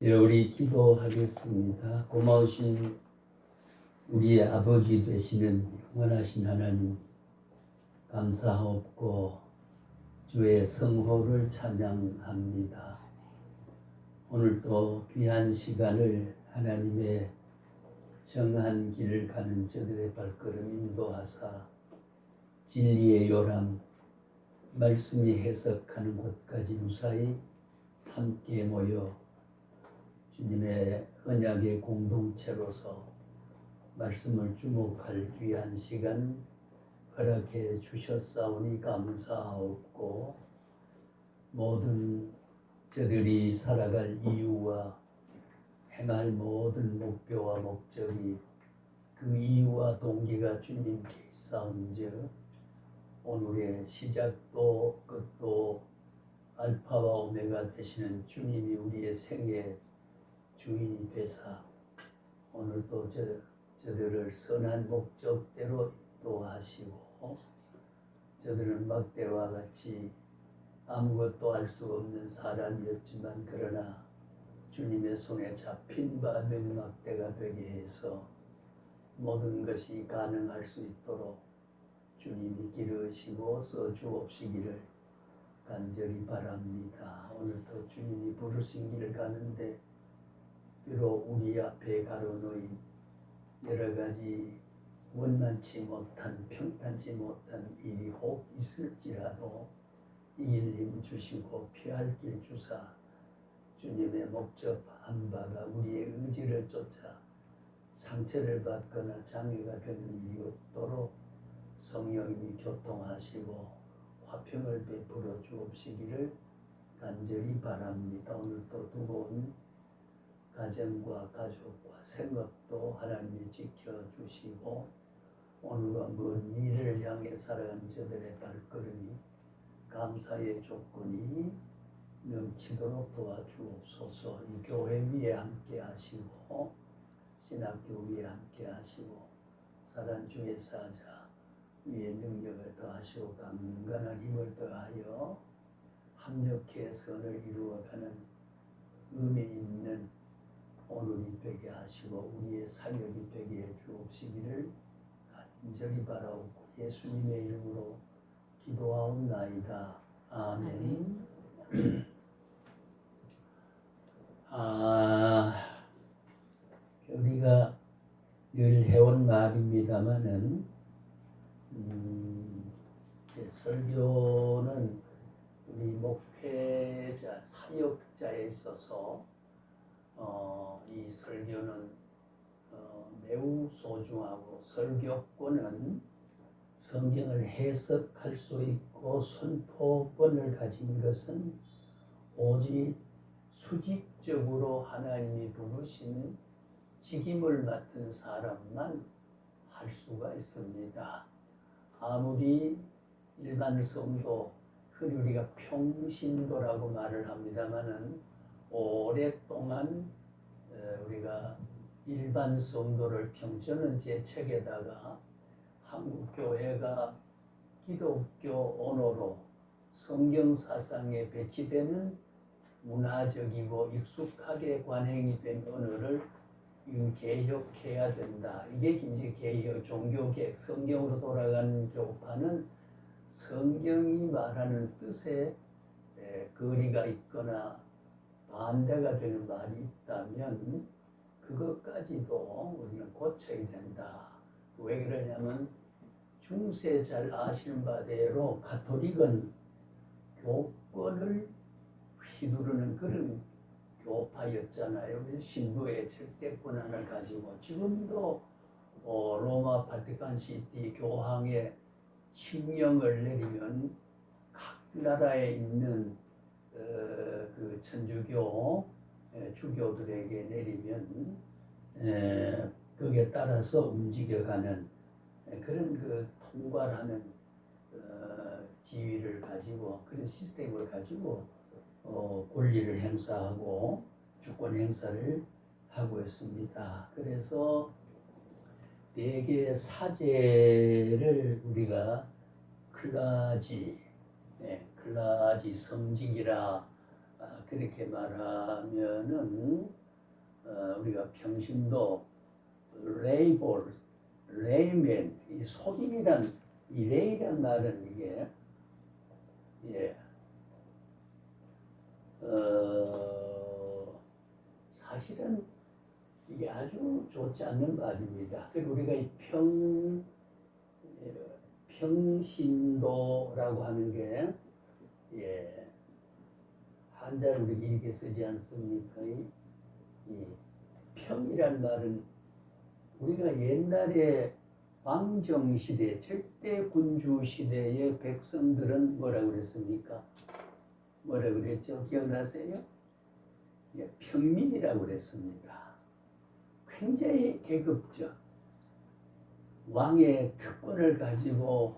예, 우리 기도하겠습니다. 고마우신 우리의 아버지 되시는 영원하신 하나님, 감사하옵고 주의 성호를 찬양합니다. 오늘도 귀한 시간을 하나님의 정한 길을 가는 저들의 발걸음 인도하사 진리의 요람, 말씀이 해석하는 곳까지 무사히 함께 모여 주님의 언약의 공동체로서 말씀을 주목할 귀한 시간 허락해 주셨사오니 감사하옵고, 모든 저들이 살아갈 이유와 행할 모든 목표와 목적이 그 이유와 동기가 주님께 있사온즉 오늘의 시작도 끝도 알파와 오메가 되시는 주님이 우리의 생애 주인이 되사 오늘도 저들을 선한 목적대로 인도하시고, 저들은 막대와 같이 아무것도 알 수 없는 사람이었지만 그러나 주님의 손에 잡힌 바 맥막대가 되게 해서 모든 것이 가능할 수 있도록 주님이 기르시고 써주옵시기를 간절히 바랍니다. 오늘도 주님이 부르신 길을 가는데 비록 우리 앞에 가로놓인 여러 가지 원만치 못한 평탄치 못한 일이 혹 있을지라도 이길 힘 주시고 피할 길 주사 주님의 목적한 바가 우리의 의지를 쫓아 상처를 받거나 장애가 되는 일이 없도록 성령님이 교통하시고 화평을 베풀어 주옵시기를 간절히 바랍니다. 오늘도 두고 가정과 가족과 생업도 하나님이 지켜주시고 오늘과 먼 미래를 향해 살아가는 저들의 발걸음이 감사의 조건이 넘치도록 도와주옵소서. 이 교회 위에 함께 하시고 신학교 위에 함께 하시고 살아주의 사자 위에 능력을 더하시고 강건한 힘을 더하여 합력해 선을 이루어가는 의미 있는 오늘이 되게 하시고 우리의 사역이 되게 해 주옵시기를 간절히 바라옵고 예수님의 이름으로 기도하옵나이다. 아멘. 우리가 늘 해온 말입니다마는 설교는 우리 목회자, 사역자에 있어서 이 설교는 매우 소중하고 설교권은 성경을 해석할 수 있고 선포권을 가진 것은 오직 수직적으로 하나님이 부르신 직임을 맡은 사람만 할 수가 있습니다. 아무리 일반 성도, 흔히 우리가 평신도라고 말을 합니다마는 오랫동안 우리가 일반 성도를 저는 제 책에다가 한국 교회가 기독교 언어로 성경 사상에 배치되는 문화적이고 익숙하게 관행이 된 언어를 개혁해야 된다. 이게 이제 개혁, 종교개혁, 성경으로 돌아가는 교파는 성경이 말하는 뜻에 거리가 있거나 반대가 되는 말이 있다면 그것까지도 우리는 고쳐야 된다. 왜 그러냐면 중세 잘 아시는 바대로 가톨릭은 교권을 휘두르는 그런 교파였잖아요. 신부의 절대 권한을 가지고 지금도 로마 바티칸 시티 교황의 칙령을 내리면 각 나라에 있는 그 천주교 주교들에게 내리면 거기에 따라서 움직여가는 그런 그 통괄하는 지위를 가지고 그런 시스템을 가지고 권리를 행사하고 주권 행사를 하고 있습니다. 그래서 네 개의 사제를 우리가 클라지 성직이라 그렇게 말하면은 우리가 평신도 레이볼, 레이맨, 이 속임이란 이 레이란 말은 이게 예, 사실은 이게 아주 좋지 않는 말입니다. 그리고 우리가 이 평신도라고 하는 게 예, 한자를 우리가 이렇게 쓰지 않습니까? 이 평이란 말은 우리가 옛날에 왕정시대, 절대군주시대의 백성들은 뭐라고 그랬습니까? 뭐라고 그랬죠? 기억나세요? 예, 평민이라고 그랬습니다. 굉장히 계급적, 왕의 특권을 가지고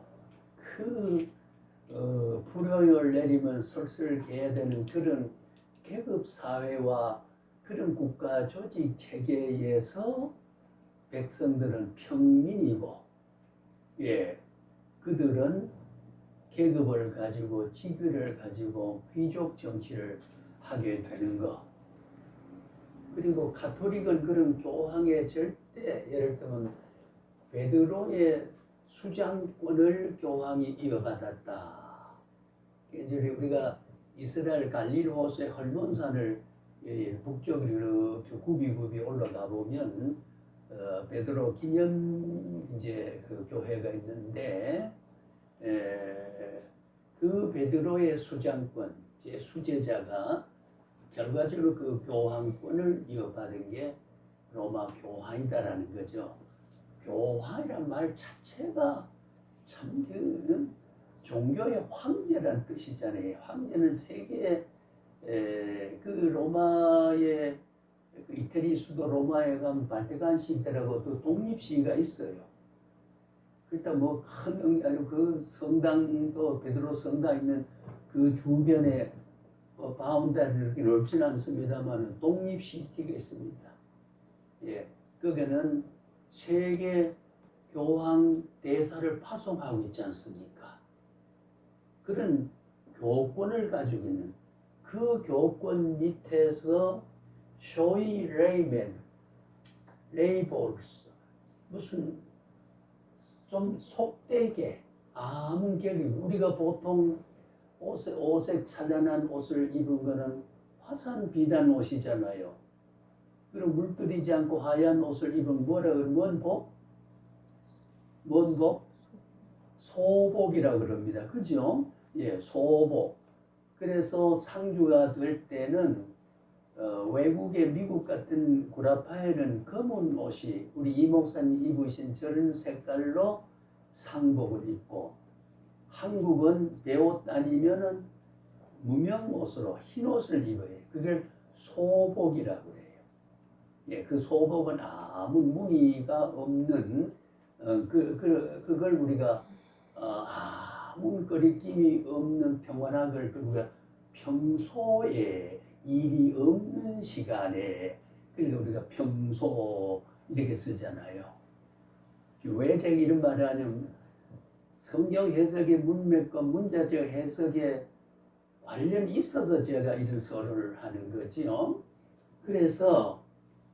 불효를 내리면 솔솔 개야 되는 그런 계급 사회와 그런 국가 조직 체계에서 백성들은 평민이고, 예, 그들은 계급을 가지고 직위를 가지고 귀족 정치를 하게 되는 것. 그리고 가톨릭은 그런 교황의 절대, 예를 들면 베드로의 수장권을 교황이 이어받았다. 이제 우리가 이스라엘 갈릴 호수의 헐몬산을 북쪽으로 굽이 올라가 보면 베드로 기념 이제 그 교회가 있는데 그 베드로의 수장권, 제 수제자가 결과적으로 그 교황권을 이어받은 게 로마 교황이다라는 거죠. 교황이란 말 자체가 참 그 종교의 황제란 뜻이잖아요. 황제는 세계의 그 로마의 그 이태리 수도 로마에 가면 바티칸 시대라고 또 독립시위가 있어요. 일단 뭐 큰 의미 아니고 그 성당도 베드로 성당 있는 그 주변에 바운다리를 이렇게 넓지는 않습니다만 독립시티가 있습니다. 예, 거기는 세계 교황 대사를 파송하고 있지 않습니까? 그런 교권을 가지고 있는 그 교권 밑에서 쇼이 레이맨, 레이볼스 무슨 좀 속되게 아무 격이 우리가 보통 오색 찬란한 옷을 입은 거는 화산 비단 옷이잖아요. 그리고 물들이지 않고 하얀 옷을 입은 뭐라 그러면 뭔 복? 뭔 복? 소복이라 그럽니다. 그죠? 예, 소복. 그래서 상주가 될 때는 외국의 미국 같은 구라파에는 검은 옷이 우리 이 목사님 입으신 저런 색깔로 상복을 입고 한국은 배옷 아니면은 무명 옷으로 흰 옷을 입어요. 그걸 소복이라고 해요. 예, 그 소복은 아무 무늬가 없는 그걸 우리가 아무 거리낌이 없는 평안한 걸 우리가 평소에 일이 없는 시간에 그러니까 우리가 평소 이렇게 쓰잖아요. 왜 제가 이런 말을 하냐면 성경 해석의 문맥과 문자적 해석에 관련이 있어서 제가 이런 설을 하는 거지요. 그래서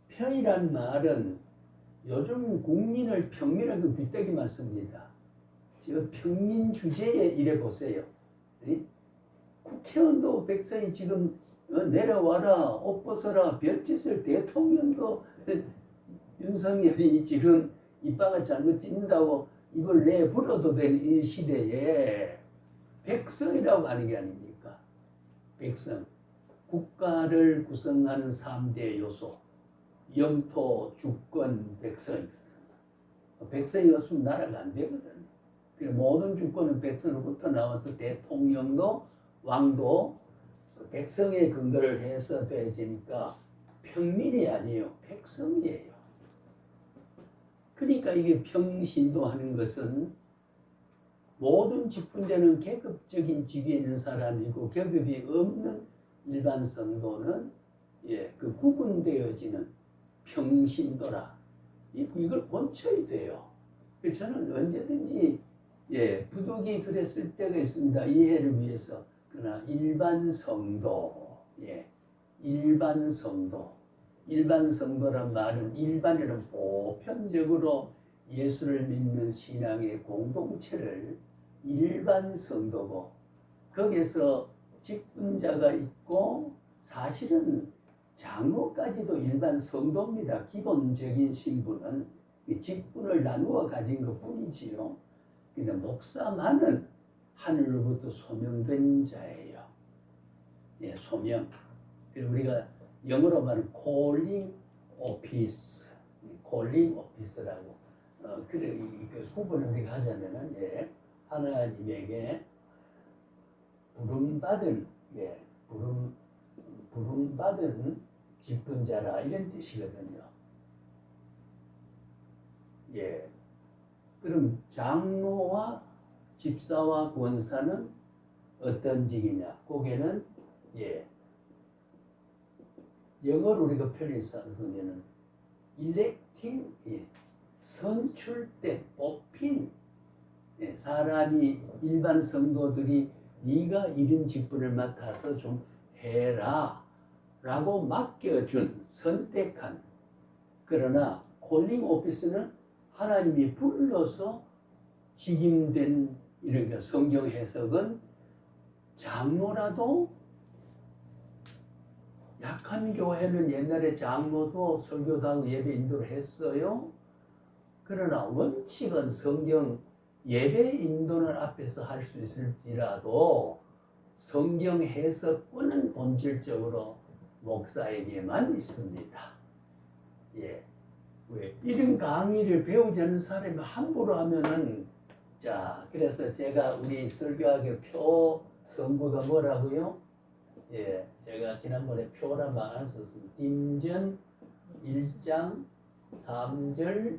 평이란 말은 요즘 국민을 평민하고 귀때기 맞습니다. 지금 평민 주제에 이래 보세요. 국회의원도 백성이 지금 내려와라, 옷 벗어라, 별짓을 대통령도 윤석열이 지금 입방을 잘못 찢는다고 이걸 내불어도 되는 이 시대에 백성이라고 하는 게 아닙니까? 백성. 국가를 구성하는 3대 요소. 영토, 주권, 백성. 백성이 없으면 나라가 안 되거든. 모든 주권은 백성으로부터 나와서 대통령도 왕도 백성의 근거를 해서 되어지니까 평민이 아니에요. 백성이에요. 그러니까 이게 평신도 하는 것은 모든 직분자는 계급적인 직위에 있는 사람이고 계급이 없는 일반 성도는 그 구분되어지는 평신도라. 이걸 본쳐야 돼요. 저는 언제든지 부득이 그랬을 때가 있습니다. 이해를 위해서. 그러나 일반 성도 예, 일반 성도. 일반 성도란 말은 일반인은 보편적으로 예수를 믿는 신앙의 공동체를 일반 성도고, 거기에서 직분자가 있고 사실은 장로까지도 일반 성도입니다. 기본적인 신분은 직분을 나누어 가진 것뿐이지요. 근데 목사만은 하늘로부터 소명된 자예요. 예, 소명. 그리고 우리가 영어로 말하는 calling office, calling office라고. 그래 그 구분을 우리가 하자면은 예, 하나님에게 부름받은 부름받은 직분자라 이런 뜻이거든요. 예. 그럼 장로와 집사와 권사는 어떤 직이냐? 거기에는 예. 영어로 우리가 편해서 쓰면은 electing, 예. 선출된, 뽑힌 예. 사람이 일반 성도들이 네가 이런 직분을 맡아서 좀 해라 라고 맡겨준, 선택한. 그러나 콜링 오피스는 하나님이 불러서 직임된, 이러니까 성경 해석은 장로라도, 약한 교회는 옛날에 장로도 설교도 하고 예배 인도를 했어요. 그러나 원칙은 성경 예배 인도는 앞에서 할 수 있을지라도 성경 해석권은 본질적으로 목사에게만 있습니다. 예. 왜 이런 강의를 배우지 않은 사람이 함부로 하면은, 자, 그래서 제가 우리 설교학의 표 성부가 뭐라고요? 예, 제가 지난번에 표란 말 안 썼습니다. 딘전 1장 3절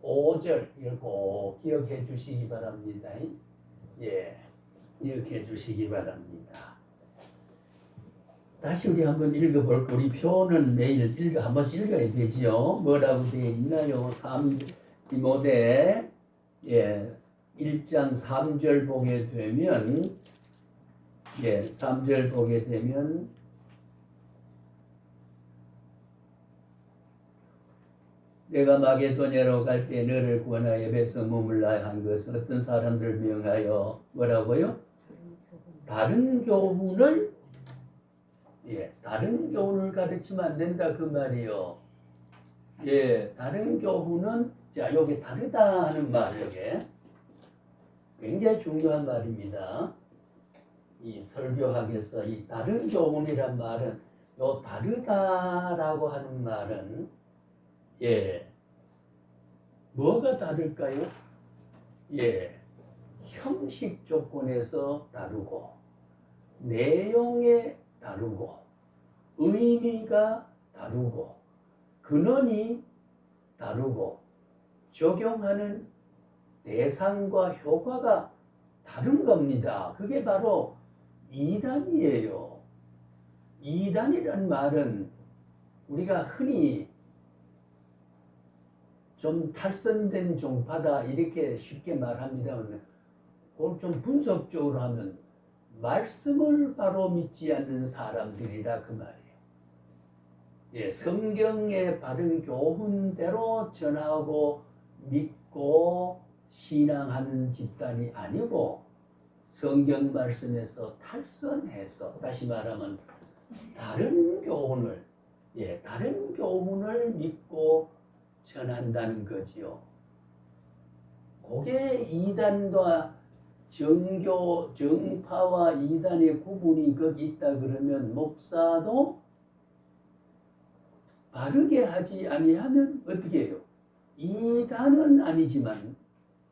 5절 이걸 꼭 기억해 주시기 바랍니다. 예, 기억해 주시기 바랍니다. 다시 우리 한번 읽어볼까? 우리 표는 매일 한 번씩 읽어야 되지요. 뭐라고 되어 있나요? 3 디모데 예, 1장 3절 보게 되면 예, 3절 보게 되면 내가 마게도냐로 갈 때 너를 구원하여 에베소 머물라 한 것은 어떤 사람들을 명하여 뭐라고요? 다른 교훈을 예, 다른 교훈을 가르치면 안 된다 그 말이요. 예, 다른 교훈은 자 여기 다르다 하는 말 여기 굉장히 중요한 말입니다. 이 설교학에서 이 다른 교훈이란 말은 요 다르다라고 하는 말은 예, 뭐가 다를까요? 예, 형식 조건에서 다르고 내용에 다르고 의미가 다르고 근원이 다르고 적용하는 대상과 효과가 다른 겁니다. 그게 바로 이단이에요. 이단이란 말은 우리가 흔히 좀 탈선된 종파다 이렇게 쉽게 말합니다만 그걸 좀 분석적으로 하면 말씀을 바로 믿지 않는 사람들이라 그 말이에요. 예, 성경의 바른 교훈대로 전하고 믿고 신앙하는 집단이 아니고 성경 말씀에서 탈선해서 다시 말하면 다른 교훈을 예, 다른 교훈을 믿고 전한다는 거지요. 그게 이단과 정교, 정파와 이단의 구분이 거기 있다 그러면 목사도 바르게 하지 아니하면 어떻게 해요? 이단은 아니지만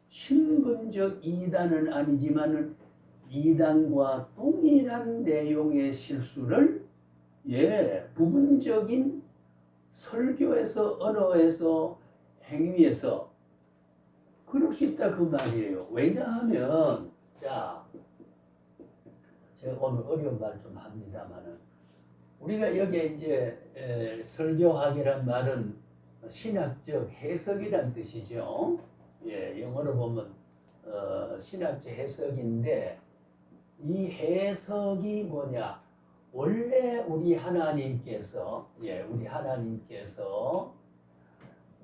신분적 이단은 아니지만은 이단과 동일한 내용의 실수를 예, 부분적인 설교에서 언어에서 행위에서 그럴 수 있다 그 말이에요. 왜냐하면 자 제가 오늘 어려운 말 좀 합니다만은 우리가 여기에 이제 설교학이란 말은 신학적 해석이란 뜻이죠. 예, 영어로 보면 신학적 해석인데 이 해석이 뭐냐? 원래 우리 하나님께서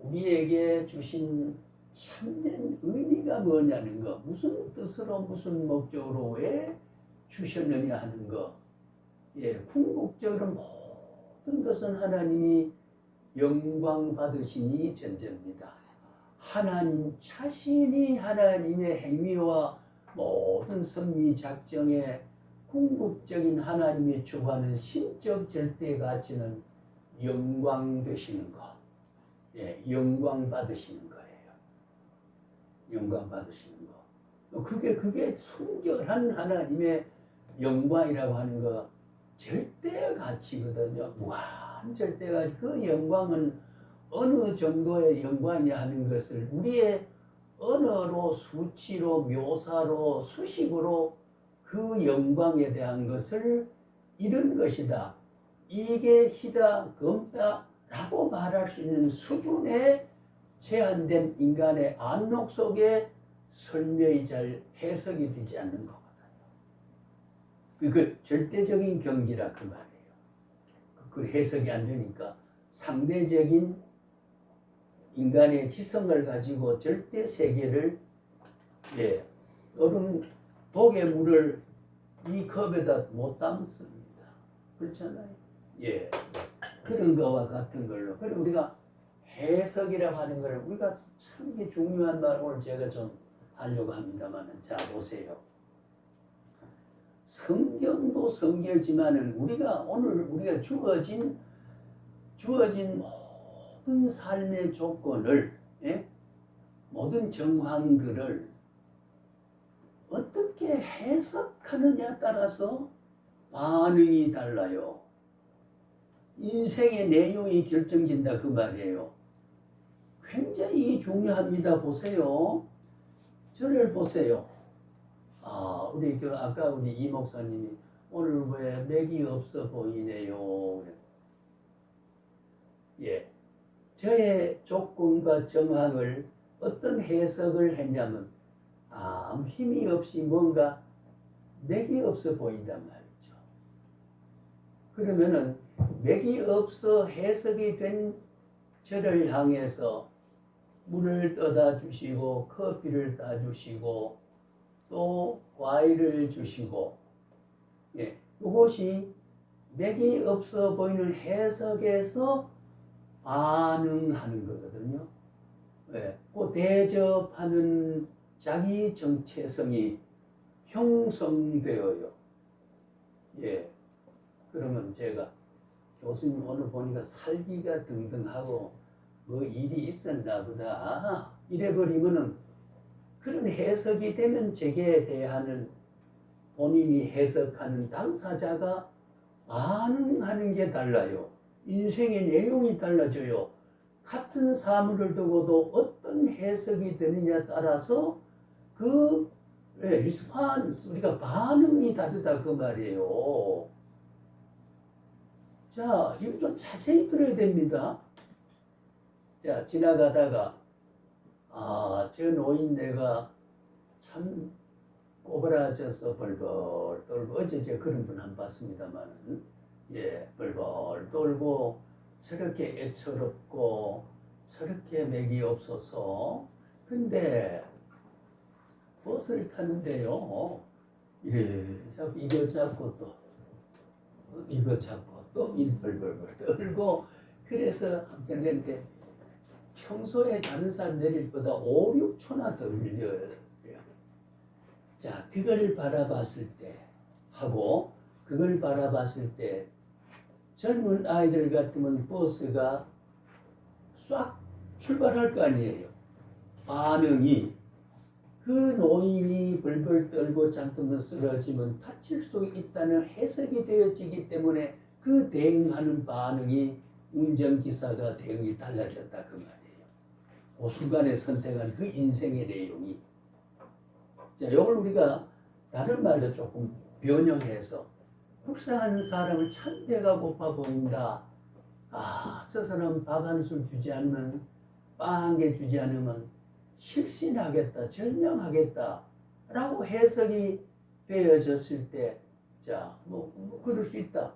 우리에게 주신 참된 의미가 뭐냐는 거, 무슨 뜻으로 무슨 목적으로 왜 주셨느냐 하는 거. 궁극적으로 모든 것은 하나님이 영광 받으시니 전제입니다. 하나님 자신이 하나님의 행위와 모든 섭리 작정에 궁극적인 하나님의 주관은 신적 절대 가치는 영광 되시는 거. 영광 받으시는 거예요. 영광 받으시는 거. 그게 순결한 하나님의 영광이라고 하는 거 절대 가치거든요. 무한 절대 가치. 그 영광은 어느 정도의 영광이냐 하는 것을 우리의 언어로 수치로 묘사로 수식으로 그 영광에 대한 것을 이런 것이다. 이게 희다 검다 라고 말할 수 있는 수준의 제한된 인간의 안목 속에 설명이 잘 해석이 되지 않는 거거든요. 그 절대적인 경지라 그 말이에요. 그 해석이 안 되니까 상대적인 인간의 지성을 가지고 절대 세계를 얼음 독의 물을 이 컵에다 못 담습니다. 그렇잖아요. 그런 거와 같은 걸로. 그럼 우리가 해석이라고 하는 걸 우리가 참 중요한 말 오늘 제가 좀 하려고 합니다만은 자 보세요. 성경도 성경이지만은 우리가 주어진 모든 삶의 조건을 모든 정황들을 어떻게 해석하느냐에 따라서 반응이 달라요. 인생의 내용이 결정된다 그 말이에요. 굉장히 중요합니다. 보세요. 저를 보세요. 우리 아까 우리 이 목사님이 오늘 왜 맥이 없어 보이네요. 저의 조건과 정황을 어떤 해석을 했냐면 아무 힘이 없이 뭔가 맥이 없어 보인단 말이죠. 그러면은 맥이 없어 해석이 된 저를 향해서 물을 떠다 주시고 커피를 따 주시고 또 과일을 주시고 이것이 맥이 없어 보이는 해석에서 반응하는 거거든요. 그 대접하는 자기 정체성이 형성되어요. 그러면 제가 교수님 오늘 보니까 살기가 등등하고 뭐 일이 있었나 보다 이래버리면은 그런 해석이 되면 제게 대하는 본인이 해석하는 당사자가 반응하는 게 달라요. 인생의 내용이 달라져요. 같은 사물을 두고도 어떤 해석이 되느냐에 따라서 그 리스판스 우리가 반응이 다르다 그 말이에요. 자, 이거 좀 자세히 들어야 됩니다. 자, 지나가다가 저 노인네가 참 꼬부라져서 벌벌 떨고 어제 제가 그런 분 한 봤습니다만은 벌벌 떨고 저렇게 애처롭고 저렇게 맥이 없어서 근데 버스를 타는데요 자꾸 이거 잡고 또 이거 잡고 또 벌벌 떨고 그래서 한참 됐는데 평소에 다른 사람 내릴 보다 5, 6초나 더 흘려요. 자, 그걸 바라봤을 때 하고 그걸 바라봤을 때 젊은 아이들 같으면 버스가 싹 출발할 거 아니에요. 반응이 그 노인이 벌벌 떨고 잠깐만 쓰러지면 다칠 수 있다는 해석이 되어지기 때문에 그 대응하는 반응이 운전기사가 대응이 달라졌다 그 말이에요. 그 순간에 선택한 그 인생의 내용이 자, 이걸 우리가 다른 말로 조금 변형해서 불쌍한 사람을 참 배가 고파 보인다. 저 사람 밥 한 술 주지 않으면 빵 한 개 주지 않으면 실신하겠다, 절명하겠다 라고 해석이 되어졌을 때 자, 뭐 그럴 수 있다.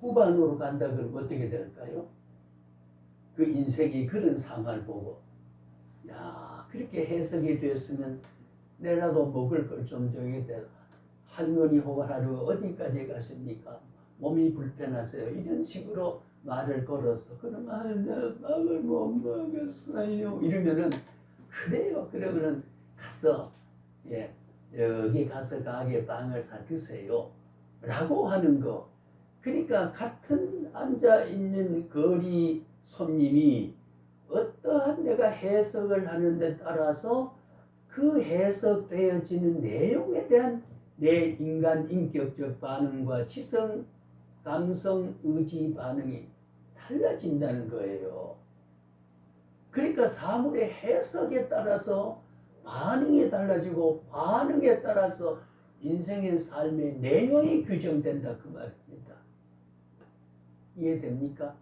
후반으로 간다 그러면 어떻게 될까요? 그 인생이 그런 상황을 보고 야 그렇게 해석이 됐으면 내라도 먹을 걸 좀 줘야겠다. 할머니 호가라루 어디까지 가십니까? 몸이 불편하세요. 이런 식으로 말을 걸어서 그러면 나 밥을 못 먹었어요. 이러면은 그래요. 그러면은 가서 예 여기 가서 가게 빵을 사 드세요. 라고 하는 거. 그러니까 같은 앉아 있는 거리 손님이 어떠한 내가 해석을 하는 데 따라서 그 해석되어지는 내용에 대한 내 인간 인격적 반응과 지성, 감성, 의지 반응이 달라진다는 거예요. 그러니까 사물의 해석에 따라서 반응이 달라지고 반응에 따라서 인생의 삶의 내용이 규정된다 그 말입니다. 이해됩니까?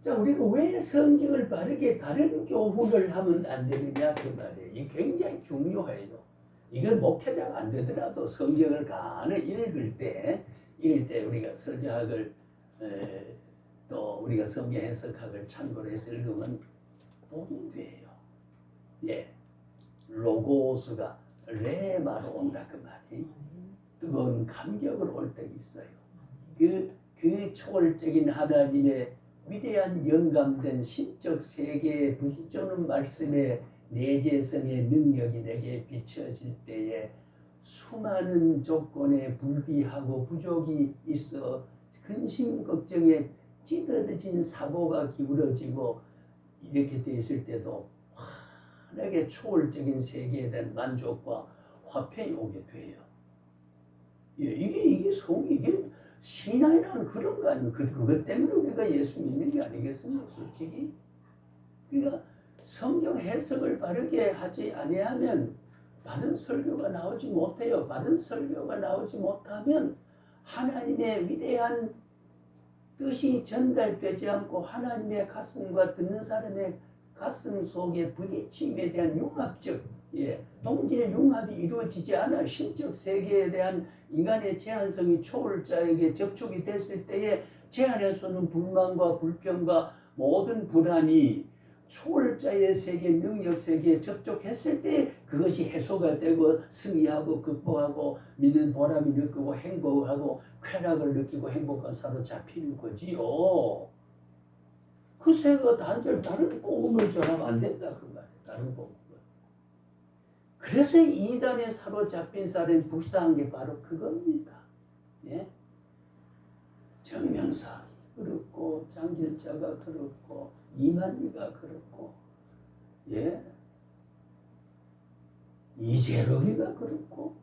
자, 우리가 왜 성경을 바르게 다른 교훈을 하면 안 되느냐 그 말이에요. 이게 굉장히 중요해요. 이건 목회자가 안 되더라도 성경을 간을 읽을 때 우리가 설교학을 또 우리가 성경 해석학을 참고로 해서 읽으면 복이 돼요. 예, 로고스가 레마로 온다 그 말이 뜨거운 감격을 올 때 있어요. 그 초월적인 하나님의 위대한 영감된 신적 세계에 부딪히는 말씀의 내재성의 능력이 내게 비춰질 때에 수많은 조건에 불비하고 부족이 있어 근심 걱정에 찌들어진 사고가 기울어지고 이렇게 됐을 때도 환하게 초월적인 세계에 대한 만족과 화평이 오게 돼요. 예, 이게 신앙이라는 그런 거 아니에요. 그것 때문에 우리가 예수 믿는 게 아니겠습니까, 솔직히? 그러니까 성경 해석을 바르게 하지 아니하면 바른 설교가 나오지 못해요. 바른 설교가 나오지 못하면 하나님의 위대한 뜻이 전달되지 않고 하나님의 가슴과 듣는 사람의 가슴 속의 부딪힘에 대한 융합적 동질 융합이 이루어지지 않아 신적 세계에 대한 인간의 제한성이 초월자에게 접촉이 됐을 때에 제 안에서는 불만과 불평과 모든 불안이 초월자의 세계, 능력 세계에 접촉했을 때 그것이 해소가 되고 승리하고 극복하고 믿는 보람이 느끼고 행복하고 쾌락을 느끼고 행복한 사로잡히는 거지요. 그 새가 단절 다른 복음을 전하면 안 된다 그 말이에요. 다른 복음을. 그래서 이단에 사로잡힌 사람이 불쌍한 게 바로 그겁니다. 예? 정명사 그렇고 장길자가 그렇고 이만희가 그렇고 예? 이재록이가 그렇고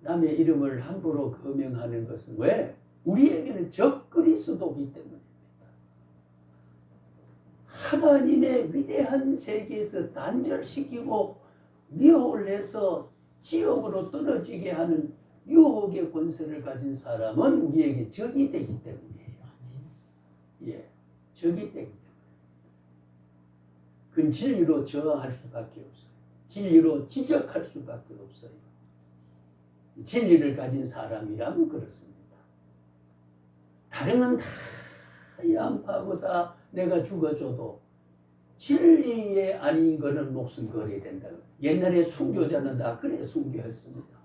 남의 이름을 함부로 거명하는 것은 왜? 우리에게는 적 그리스도이기 때문입니다. 하나님의 위대한 세계에서 단절시키고 미혹을 해서 지옥으로 떨어지게 하는 유혹의 권세를 가진 사람은 우리에게 적이 되기 때문이에요. 예, 적이 되기 때문에. 그건 진리로 저항할 수밖에 없어요. 진리로 지적할 수밖에 없어요. 진리를 가진 사람이라면 그렇습니다. 다른 건 다 양파하고 다 내가 죽어줘도 진리에 아닌 거는 목숨 걸어야 된다. 옛날에 순교자는 다 그래 순교했습니다.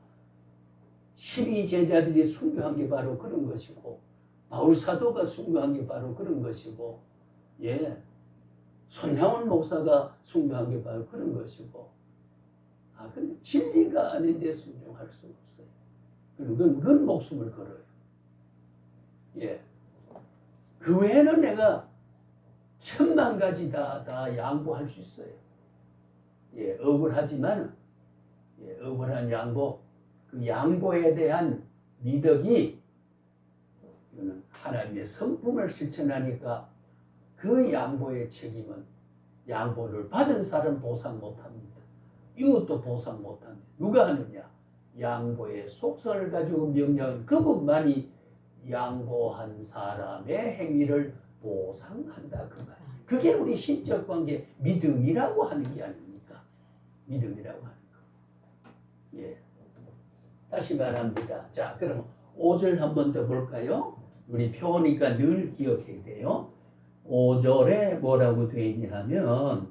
12제자들이 순교한 게 바로 그런 것이고 바울 사도가 순교한 게 바로 그런 것이고 예, 손향원 목사가 순교한 게 바로 그런 것이고 근데 진리가 아닌데 순종할 수 없어요. 그건 목숨을 걸어요. 예. 그 외에는 내가 1000만 가지 다 양보할 수 있어요. 예, 억울하지만 억울한 양보, 그 양보에 대한 미덕이 하나님의 성품을 실천하니까 그 양보의 책임은 양보를 받은 사람 보상 못합니다. 이것도 보상 못합니다. 누가 하느냐? 양보의 속성을 가지고 명령한 그분만이 양보한 사람의 행위를 보상한다 그 말. 그게 우리 신적 관계 믿음이라고 하는 게 아닙니까? 믿음이라고 하는 거. 예. 다시 말합니다. 자, 그럼 5절 한 번 더 볼까요? 우리 표니까 늘 기억해야 돼요. 5절에 뭐라고 되어 있냐 하면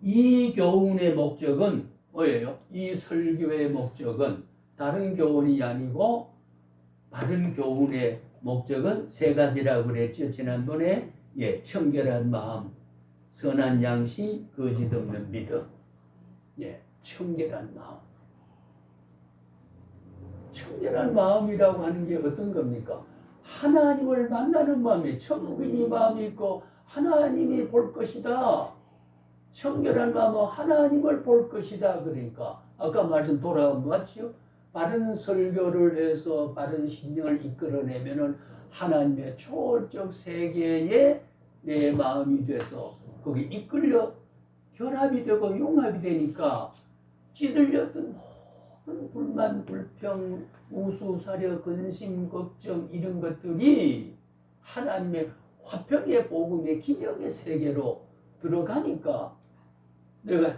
이 교훈의 목적은 뭐예요? 이 설교의 목적은 다른 교훈이 아니고 바른 교훈의 목적은 세 가지라고 그랬죠. 지난번에 예, 청결한 마음, 선한 양심, 거짓 없는 믿음. 예, 청결한 마음. 청결한 마음이라고 하는 게 어떤 겁니까? 하나님을 만나는 마음이 청근이 마음이 있고 하나님이 볼 것이다. 청결한 마음은 하나님을 볼 것이다. 그러니까 아까 말씀 돌아왔죠. 바른 설교를 해서 바른 심령을 이끌어내면은 하나님의 초월적 세계에 내 마음이 돼서 거기 이끌려 결합이 되고 융합이 되니까 찌들렸던 모든 불만, 불평, 우수, 사려, 근심, 걱정 이런 것들이 하나님의 화평의 복음의 기적의 세계로 들어가니까 내가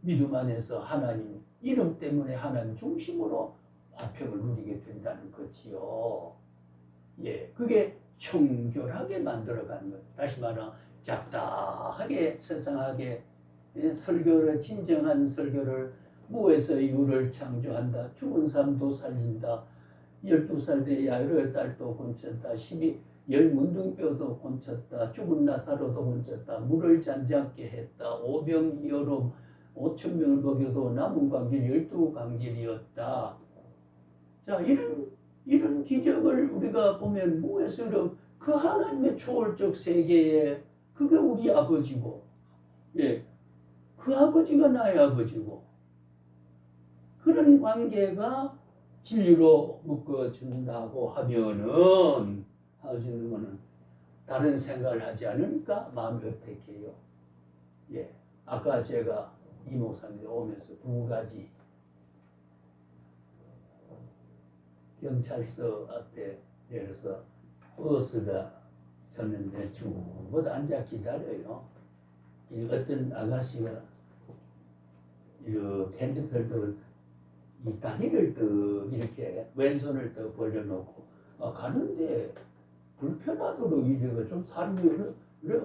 믿음 안에서 하나님 이름 때문에 하나님 중심으로 화평을 누리게 된다는 거지요. 예, 그게 청결하게 만들어가는 것. 다시 말하면 작다하게 세상하게 설교를 진정한 설교를 무에서 유를 창조한다. 죽은 사람도 살린다. 12살 때 야이로의 딸도 고쳤다. 10문둥뼈도 고쳤다. 죽은 나사로도 고쳤다. 물을 잔지 않게 했다. 오병이어로 5,000명을 먹여도 남은 광질 12광질이었다. 자, 이런 기적을 우리가 보면 무에서 그 하나님의 초월적 세계에 그게 우리 아버지고, 예, 그 아버지가 나의 아버지고, 그런 관계가 진리로 묶어준다고 하면은 다른 생각을 하지 않으니까 마음이 어색해요. 예, 아까 제가 이 목사님 오면서 두 가지 경찰서 앞에 내려서 버스가 섰는데 쭉 앉아 기다려요. 어떤 아가씨가 핸드폰도 이 다리를 더 이렇게 왼손을 더 벌려놓고 가는데 불편하도록 이래가 좀 사람이 이래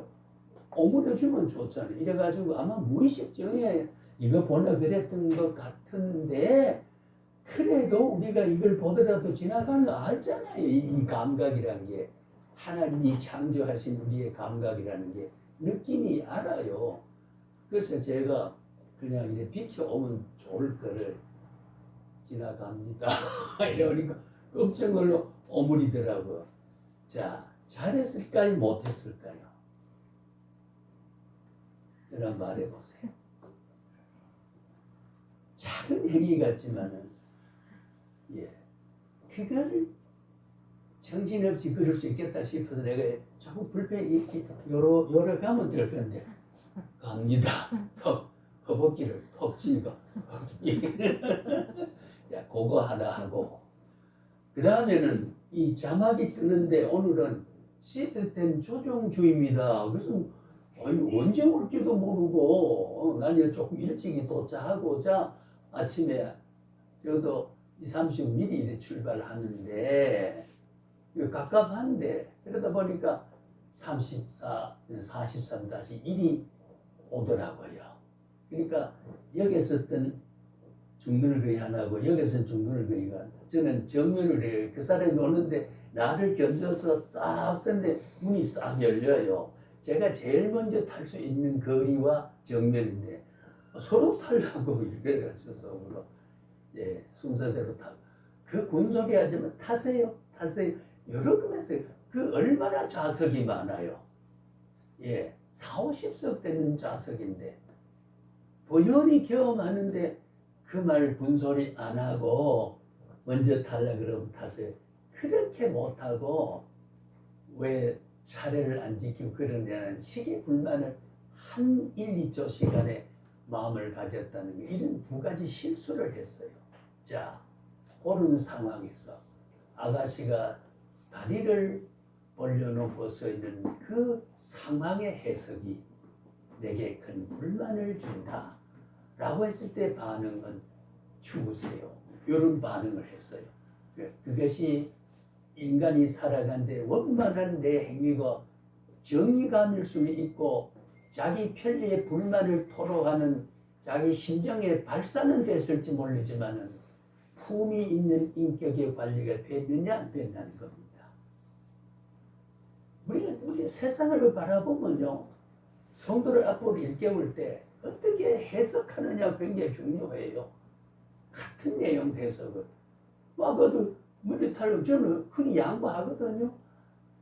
오므려주면 좋잖아요. 이래가지고 아마 무의식중에 이거 보려 그랬던 것 같은데 그래도 우리가 이걸 보더라도 지나가는 거 알잖아요. 이 감각이라는 게 하나님이 창조하신 우리의 감각이라는 게 느낌이 알아요. 그래서 제가 그냥 이렇게 비켜오면 좋을 거를 지나갑니다. 이러니까 깜짝 놀라 오므리더라고요. 자, 잘했을까요? 못했을까요? 이런 말해보세요. 작은 행위 같지만은 예, 그거를 정신없이 그럴 수 있겠다 싶어서 내가 자꾸 불편히 이렇게 요러 가면 될 건데 갑니다. 허벅지를 톡 치니까 자, 그거 하나 하고 그 다음에는 이 자막이 뜨는데 오늘은 시스템 조정주입니다. 그래서 언제 올지도 모르고 나는 조금 일찍이 도착하고자 아침에 저도 30분 미리 출발하는데 갑갑한데 그러다 보니까 43-1이 오더라고요. 그러니까 여기서 어떤 중등을거의 하나고 여기서는 중등을거의가 저는 정면을 해요. 그 사람이 오는데 나를 견뎌서 싹 썼는데 문이 싹 열려요. 제가 제일 먼저 탈 수 있는 거리와 정면인데 서로 타려고 그래가지고 예, 순서대로 타고 그 군소리 하지만 타세요. 여러 군데서 그 얼마나 좌석이 많아요. 예, 40-50석 되는 좌석인데 부연히 경험하는데 그 말 군소리 안 하고 먼저 탈라 그러면 타세요. 그렇게 못하고 왜 차례를 안 지키고 그러냐는 시기 불만을 한 1-2초 시간에 마음을 가졌다는 게 이런 두 가지 실수를 했어요. 자, 그런 상황에서 아가씨가 다리를 벌려놓고 서 있는 그 상황의 해석이 내게 큰 불만을 준다 라고 했을 때 반응은 죽으세요. 이런 반응을 했어요. 그것이 인간이 살아가는데 원만한 내 행위가 정의감일 수는 있고 자기 편리에 불만을 토로하는 자기 심정에 발산은 됐을지 모르지만은 품이 있는 인격의 관리가 됐느냐 안 됐냐는 겁니다. 우리 세상을 바라보면요, 성도를 앞으로 일깨울 때 어떻게 해석하느냐 굉장히 중요해요. 같은 내용 해석을. 그것도 문제 탈로 저는 흔히 양보하거든요.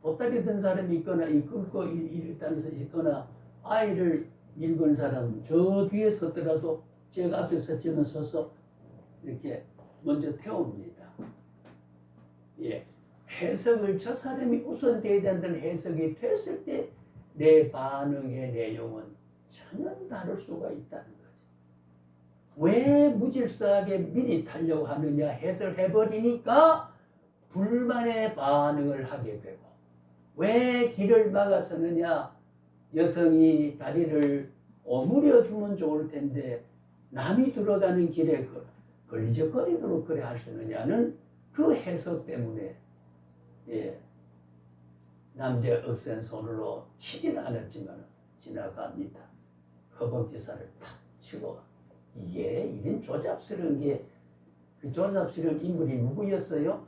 보따리 든 사람이 있거나 이끌고 일다는 사람이 있거나 아이를 읽은 사람 저 뒤에 섰더라도 제가 앞에 섰지만 서서 이렇게 먼저 태웁니다. 예, 해석을 저 사람이 우선돼야 된다는 해석이 됐을 때 내 반응의 내용은 전혀 다를 수가 있다는 거지. 왜 무질서하게 미리 타려고 하느냐 해석을 해버리니까 불만의 반응을 하게 되고, 왜 길을 막아서느냐, 여성이 다리를 오므려 주면 좋을 텐데 남이 들어가는 길에 걸리적거리도록 그래 할 수 있느냐는 그 해석 때문에, 예, 남자 억센 손으로 치지는 않았지만 지나갑니다. 허벅지살을 탁 치고. 이게 이런 조잡스러운 게, 그 조잡스러운 인물이 누구였어요?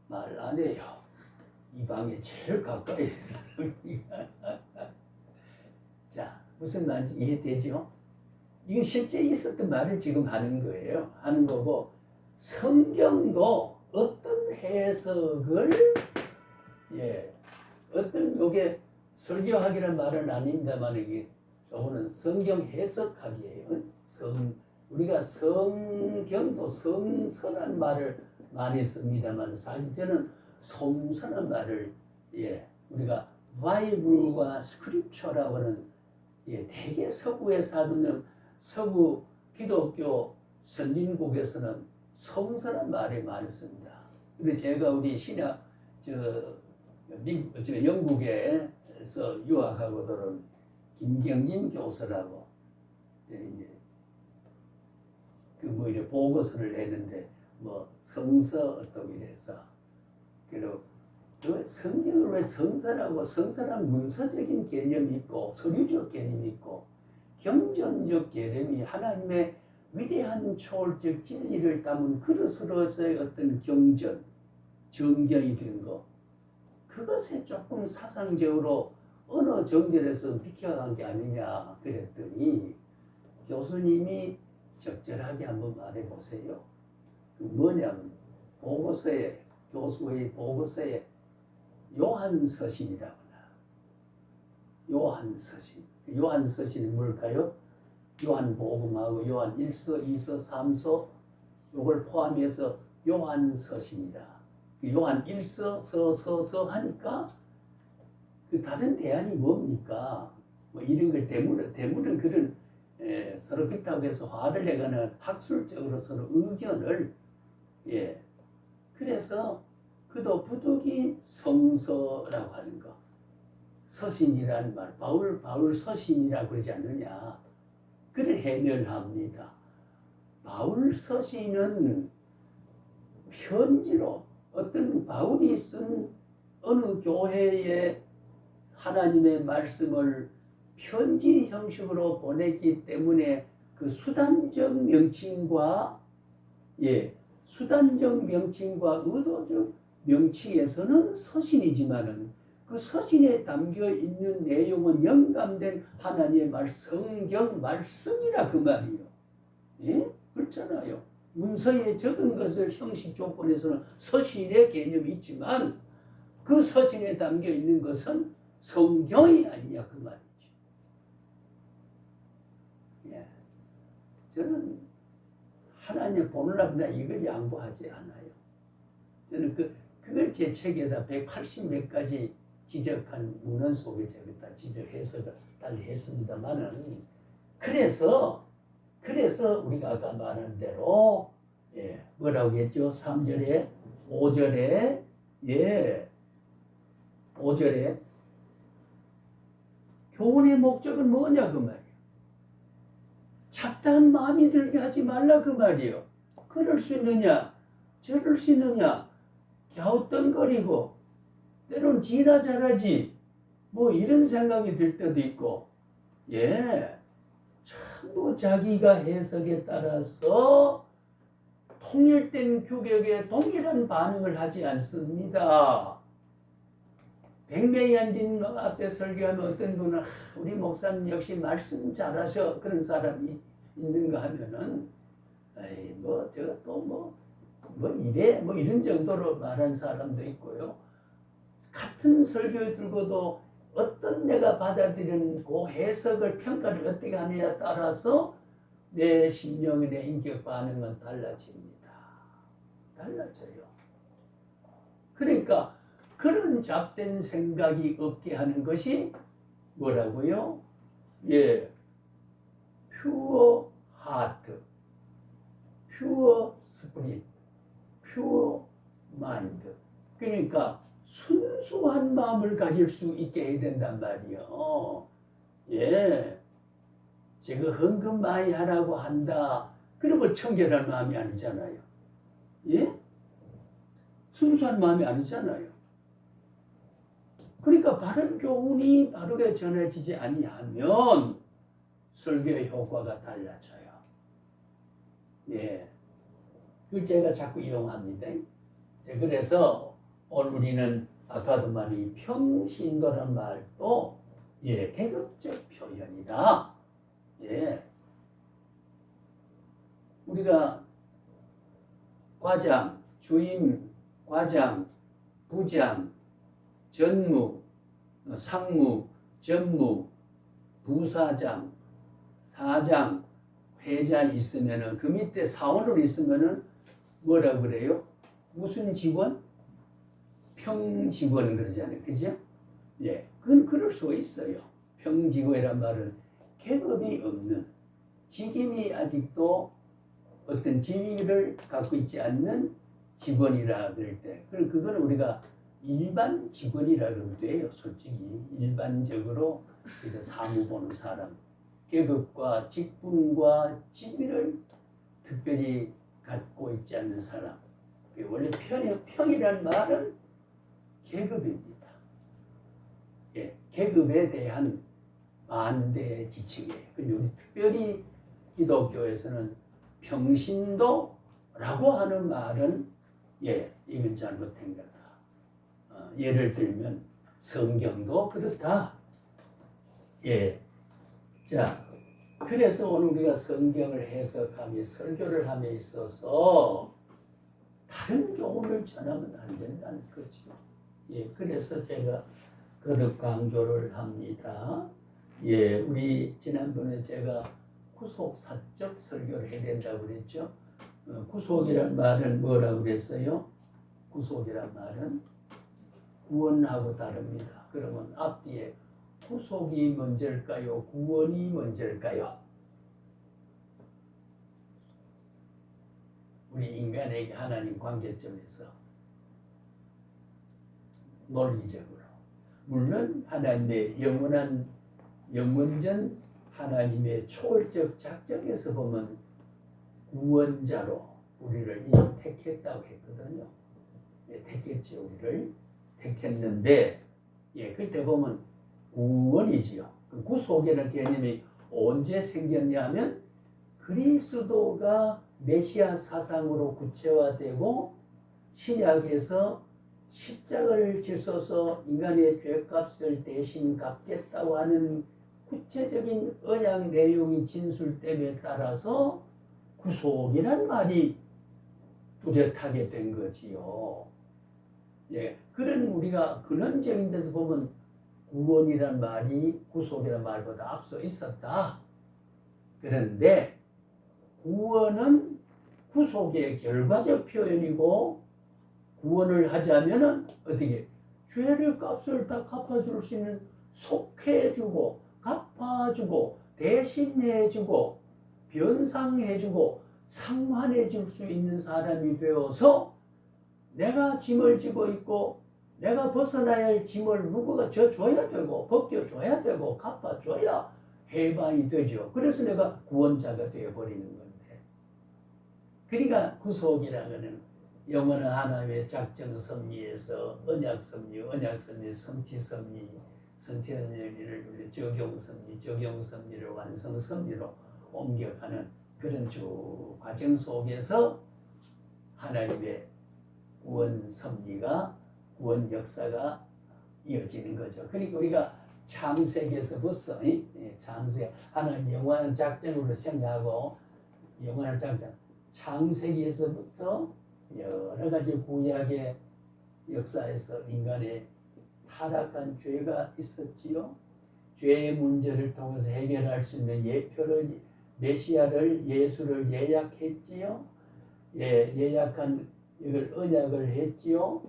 말 안 해요. 이 방에 제일 가까이 있는 사람이. 자, 무슨 말인지 이해되죠? 이거 실제 있었던 말을 지금 하는 거예요. 하는 거고, 성경도 어떤 해석을, 예, 어떤, 요게 설교하기란 말은 아닙니다만, 이게 저거는 성경 해석하기예요. 우리가 성경도 성선한 말을 많이 씁니다만, 사실 저는 성선한 말을, 예, 우리가 바이블과 스크립처라고 하는, 예, 대개 서구에서 하는, 서구 기독교 선진국에서는 성선한 말이 많이 씁니다. 근데 제가 우리 신약 영국에서 유학하고 들은 김경진 교수라고, 이제 이제 보고서를 했는데 성서 어떻게 해서, 그리고 그 성경을 왜 성서란 문서적인 개념이 있고 서류적 개념이 있고 경전적 개념이 하나님의 위대한 초월적 진리를 담은 그릇으로서의 어떤 경전, 정경이 된 거, 그것에 조금 사상적으로 어느 정절에서 비켜간 게 아니냐 그랬더니 교수님이 적절하게 한번 말해보세요. 뭐냐면 교수의 보고서에 요한서신이라거나, 요한서신이 뭘까요? 요한복음하고 요한 1서, 2서, 3서 요걸 포함해서 요한서신이다. 요한 1서, 서 하니까 그 다른 대안이 뭡니까? 이런 걸 대물은 그런 서로 그렇다고 해서 화를 내거나 학술적으로 서로 의견을, 예, 그래서 그도 부득이 성서라고 하는 거, 서신이라는 말, 바울 서신이라고 그러지 않느냐, 그를 해멸합니다. 바울 서신은 편지로 어떤 바울이 쓴 어느 교회에 하나님의 말씀을 편지 형식으로 보냈기 때문에 그 수단적 명칭과 의도적 명칭에서는 서신이지만은 그 서신에 담겨 있는 내용은 영감된 하나님의 성경 말씀이라 그 말이에요. 예? 그렇잖아요. 문서에 적은 것을 형식 조건에서는 서신의 개념이 있지만 그 서신에 담겨 있는 것은 성경이 아니냐 그 말이죠. 예. 저는 하나님 보느라고 이걸 양보하지 않아요. 저는 그걸 제 책에다 180몇 가지 지적한 문헌 속에 제가 다 지적해서 달리 했습니다만은, 그래서 우리가 아까 말한 대로, 예, 뭐라고 했죠? 3절에 5절에, 예, 5절에 교훈의 목적은 뭐냐 그 말이에요. 잡다한 마음이 들게 하지 말라 그 말이에요. 그럴 수 있느냐? 저럴 수 있느냐? 갸우뚱거리고 때론 지나 잘하지 뭐 이런 생각이 들 때도 있고 예, 전부 자기가 해석에 따라서 통일된 규격에 동일한 반응을 하지 않습니다. 백매연진 앞에 설교하면 어떤 분은 우리 목사님 역시 말씀 잘하셔 그런 사람이 있는가 하면은 에이 뭐 저거 또 뭐 이래 뭐 이런 정도로 말한 사람도 있고요. 같은 설교에 들고도 어떤 내가 받아들이는 그 해석을 평가를 어떻게 하느냐에 따라서 내 심령의 내 인격 반응은 달라집니다. 달라져요. 그러니까 그런 잡된 생각이 없게 하는 것이 뭐라고요? 예, 퓨어 하트, 퓨어 스피릿, 퓨어 마인드. 그러니까 순수한 마음을 가질 수 있게 해야 된단 말이요. 예, 제가 헌금 많이 하라고 한다. 그러면 청결한 마음이 아니잖아요. 예? 순수한 마음이 아니잖아요. 그러니까 바른 교훈이 바르게 전해지지 아니하면 설교의 효과가 달라져요. 예, 그걸 제가 자꾸 이용합니다. 그래서 오늘 우리는 아까도 말이 평신도란 말도 예, 계급적 표현이다. 예, 우리가 과장, 주임, 과장, 부장, 전무, 상무, 전무, 부사장, 사장, 회장 있으면은 그 밑에 사원으로 있으면은 뭐라고 그래요? 무슨 직원? 평직원 그러잖아요. 그죠? 예. 그건 그럴 수가 있어요. 평직원이란 말은 계급이 없는 직임이 아직도 어떤 지위를 갖고 있지 않는 직원이라 그럴 때 그거는 우리가 일반 직원이라 그러면 돼요. 솔직히 일반적으로 이제 사무 보는 사람 계급과 직분과 지위를 특별히 갖고 있지 않는 사람 원래 평이라는 말은 계급입니다. 예, 계급에 대한 반대 지칭이에요. 근데 우리 특별히 기독교에서는 평신도라고 하는 말은 예, 이건 잘못된 거다. 예를 들면 성경도 그렇다. 예, 자, 그래서 오늘 우리가 성경을 해석하며 설교를 함에 있어서 다른 교훈을 전하면 안 된다는 거죠. 예, 그래서 제가 거듭 강조를 합니다. 예, 우리 지난번에 제가 구속사적 설교를 해야 된다고 그랬죠. 구속이란 말은 뭐라고 그랬어요? 구속이란 말은 구원하고 다릅니다. 그러면 앞뒤에 구속이 먼저일까요? 구원이 먼저일까요? 우리 인간에게 하나님 관계점에서 논리적으로 물론 하나님의 영원전 하나님의 초월적 작정에서 보면 구원자로 우리를 이미 택했다고 했거든요. 예, 택했지 우리를 택했는데 예, 그때 보면 구원이지요. 그 구속이라는 개념이 언제 생겼냐 하면 그리스도가 메시아 사상으로 구체화되고 신약에서 십자가를 지셔서 인간의 죄값을 대신 갚겠다고 하는 구체적인 언약 내용이 진술됨에 따라서 구속이란 말이 뚜렷하게 된 거지요. 예, 그런 우리가 근원적인 데서 보면 구원이란 말이 구속이란 말보다 앞서 있었다. 그런데 구원은 구속의 결과적 표현이고 구원을 하자면은 어떻게 죄를 값을 다 갚아줄 수 있는 속해주고 갚아주고 대신해주고 변상해주고 상환해줄 수 있는 사람이 되어서 내가 짐을 지고 있고 내가 벗어나야 할 짐을 누구가 져줘야 되고 벗겨줘야 되고 갚아줘야 해방이 되죠. 그래서 내가 구원자가 되어버리는 건데 그러니까 구속이라는 영원한 하나님의 작정 섭리에서 언약 섭리, 언약 섭리, 성취 섭리, 성취 섭리를 우리 적용 섭리, 적용 섭리를 완성 섭리로 옮겨가는 그런 쭉 과정 속에서 하나님의 구원 섭리가 구원 역사가 이어지는 거죠. 그러니까 우리가 창세기에서부터 창세 하나님 영원한 작정으로 생각하고 영원한 작정 창세기에서부터 여러 가지 구약의 역사에서 인간의 타락한 죄가 있었지요. 죄의 문제를 통해서 해결할 수 있는 예표를 메시아를 예수를 예약했지요. 예약한 이걸 언약을 했지요.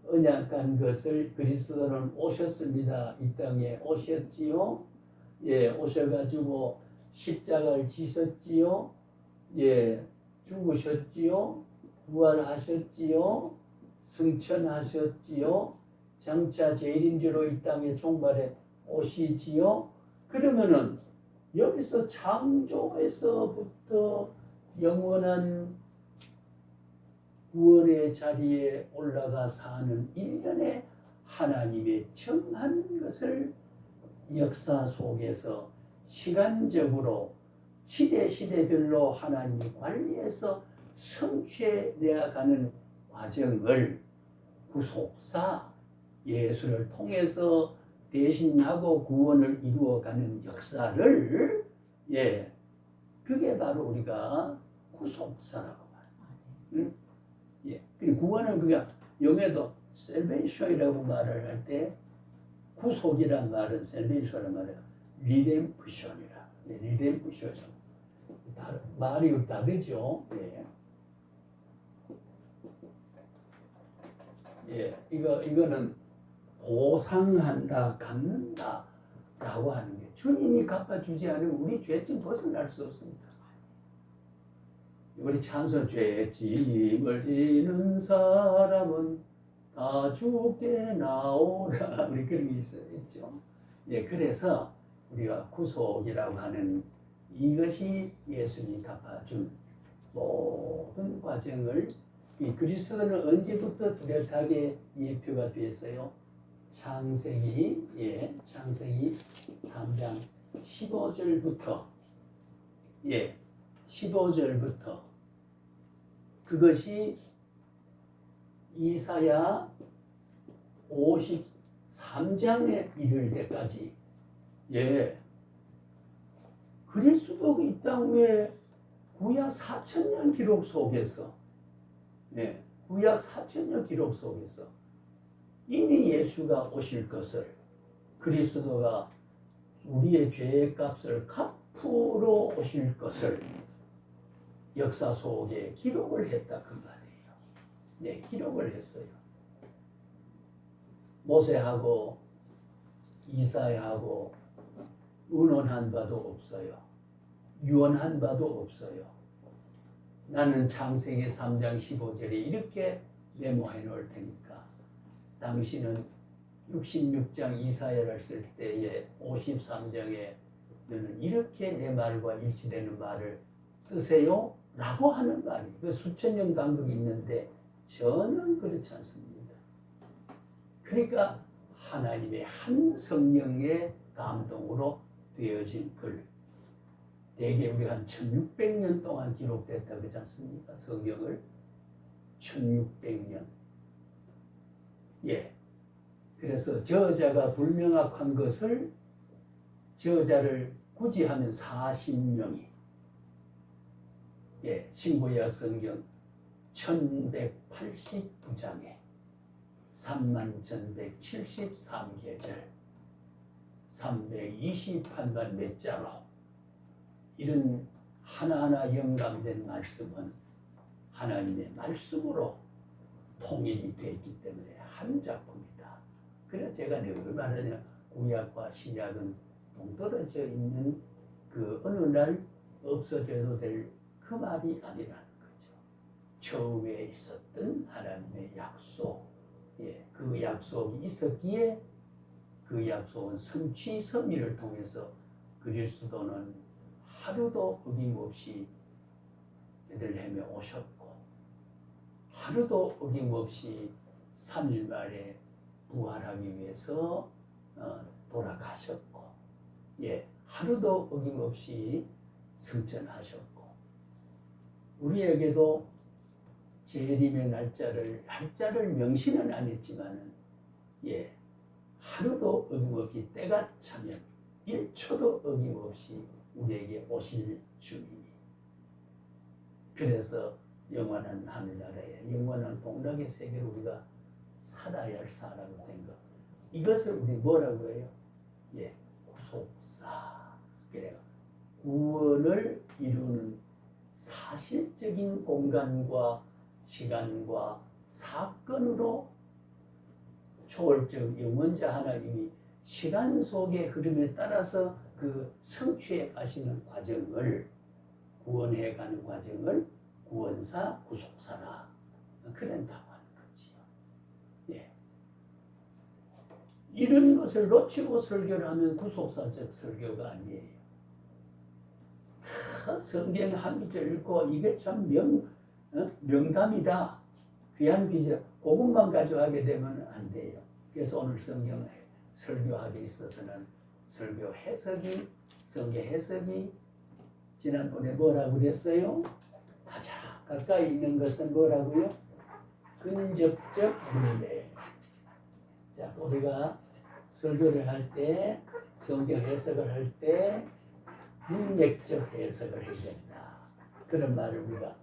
언약한 것을 그리스도는 오셨습니다. 이 땅에 오셨지요. 오셔가지고 십자가를 지셨지요. 죽으셨지요. 부활하셨지요. 승천하셨지요. 장차 재림주로 이 땅에 종말에 오시지요. 그러면은 여기서 창조에서부터 영원한 구원의 자리에 올라가 사는 일련의 하나님의 정한 것을 역사 속에서 시간적으로 시대별로 하나님이 관리해서 성취해 내가는 과정을 구속사 예수를 통해서 대신하고 구원을 이루어가는 역사를 그게 바로 우리가 구속사라고 말해요. 그리고 구원은 우리가 영어에도 셀베이션이라고 말을 할 때 구속이란 말은 셀베이션이란 말이에요. 리뎀프션이라. 리뎀프션. 말이 다르죠. 이거는 보상한다, 갚는다 라고 하는 게 주님이 갚아주지 않으면 우리 죄짐 벗어날 수 없습니다. 우리 찬송 죄짐을 지는 사람은 다 죽게 나오라 우리 그런 게 있죠. 그래서 우리가 구속이라고 하는 이것이 예수님이 갚아준 모든 과정을 이 그리스도는 언제부터 뚜렷하게 예표가 됐어요? 창세기 3장 15절부터 15절부터 그것이 이사야 53장에 이를 때까지 그리스도가 이 땅 위에 구약 4,000년 기록 속에서 구약 4,000년 기록 속에서 이미 예수가 오실 것을 그리스도가 우리의 죄의 값을 갚으러 오실 것을 역사 속에 기록을 했다 그 말이에요. 기록을 했어요. 모세하고 이사야하고 의논한 바도 없어요. 유언한 바도 없어요. 나는 창세기 3장 15절에 이렇게 메모해 놓을 테니까 당신은 66장 이사야를 쓸 때에 53장에 너는 이렇게 내 말과 일치되는 말을 쓰세요 라고 하는 말이 그 수천 년 간격이 있는데 전혀 그렇지 않습니다. 그러니까 하나님의 한 성령의 감동으로 되어진 글 대개 우리가 한 1600년 동안 기록됐다 그러지 않습니까? 성경을 1600년 그래서 저자가 불명확한 것을 저자를 굳이 하면 40명이 신구약 성경 1189장에 31,173계절 320판만 몇 자로 이런 하나하나 영감된 말씀은 하나님의 말씀으로 통일이 되어 있기 때문에 한 작품이다. 그래서 제가 늘 말하냐 구약과 신약은 동떨어져 있는 그 어느 날 없어져도 될 그 말이 아니라는 거죠. 처음에 있었던 하나님의 약속, 그 약속이 있었기에 그 약속은 성취 섭리를 통해서 그리스도는 하루도 어김없이 베들레헴에 오셨고 하루도 어김없이 3일 만에 부활하기 위해서 돌아가셨고, 예, 하루도 어김없이 승천하셨고, 우리에게도 재림의 날짜를 명시는 안 했지만은, 예, 하루도 어김없이 때가 차면 1초도 어김없이 우리에게 오실 주님이. 그래서 영원한 하늘나라에 영원한 복락의 세계를 우리가 살아야 할 사람이 된 것. 이것을 우리 뭐라고 해요? 예, 구속사. 그래요. 구원을 이루는 사실적인 공간과 시간과 사건으로 초월적 영원자 하나님이 시간 속의 흐름에 따라서 그 성취해 가시는 과정을, 구원해 가는 과정을 구원사, 구속사라 그런다고 하는 거지요. 예. 이런 것을 놓치고 설교를 하면 구속사적 설교가 아니에요. 성경 한 구절 읽고 이게 참 명담이다, 귀한 귀자, 그것만 가지고 하게 되면 안 돼요. 그래서 오늘 성경 설교하기 있어서는 설교 해석이, 성경 해석이 지난번에 뭐라고 그랬어요? 가장 가까이 있는 것은 뭐라고요? 근접적 문맥. 자, 우리가 설교를 할 때, 성경 해석을 할 때 문맥적 해석을 해야 된다. 그런 말을 우리가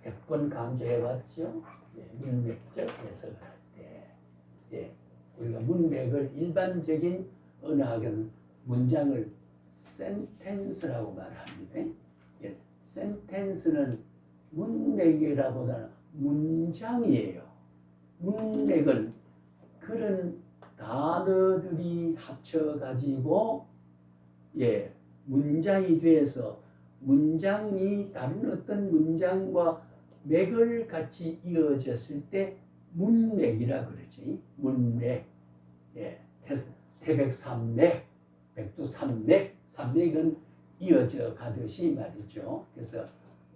100번 강조해왔죠. 예, 문맥적 해석을 할 때, 예, 우리가 문맥을 일반적인 언어학에서 문장을 센텐스라고 말합니다. 예, 센텐스는 문맥이라보다는 문장이에요. 문맥은 그런 단어들이 합쳐가지고, 예, 문장이 돼서 문장이 다른 어떤 문장과 맥을 같이 이어졌을 때 문맥이라 그러지. 문맥. 예, 태백산맥, 백두산맥, 산맥은 이어져 가듯이 말이죠. 그래서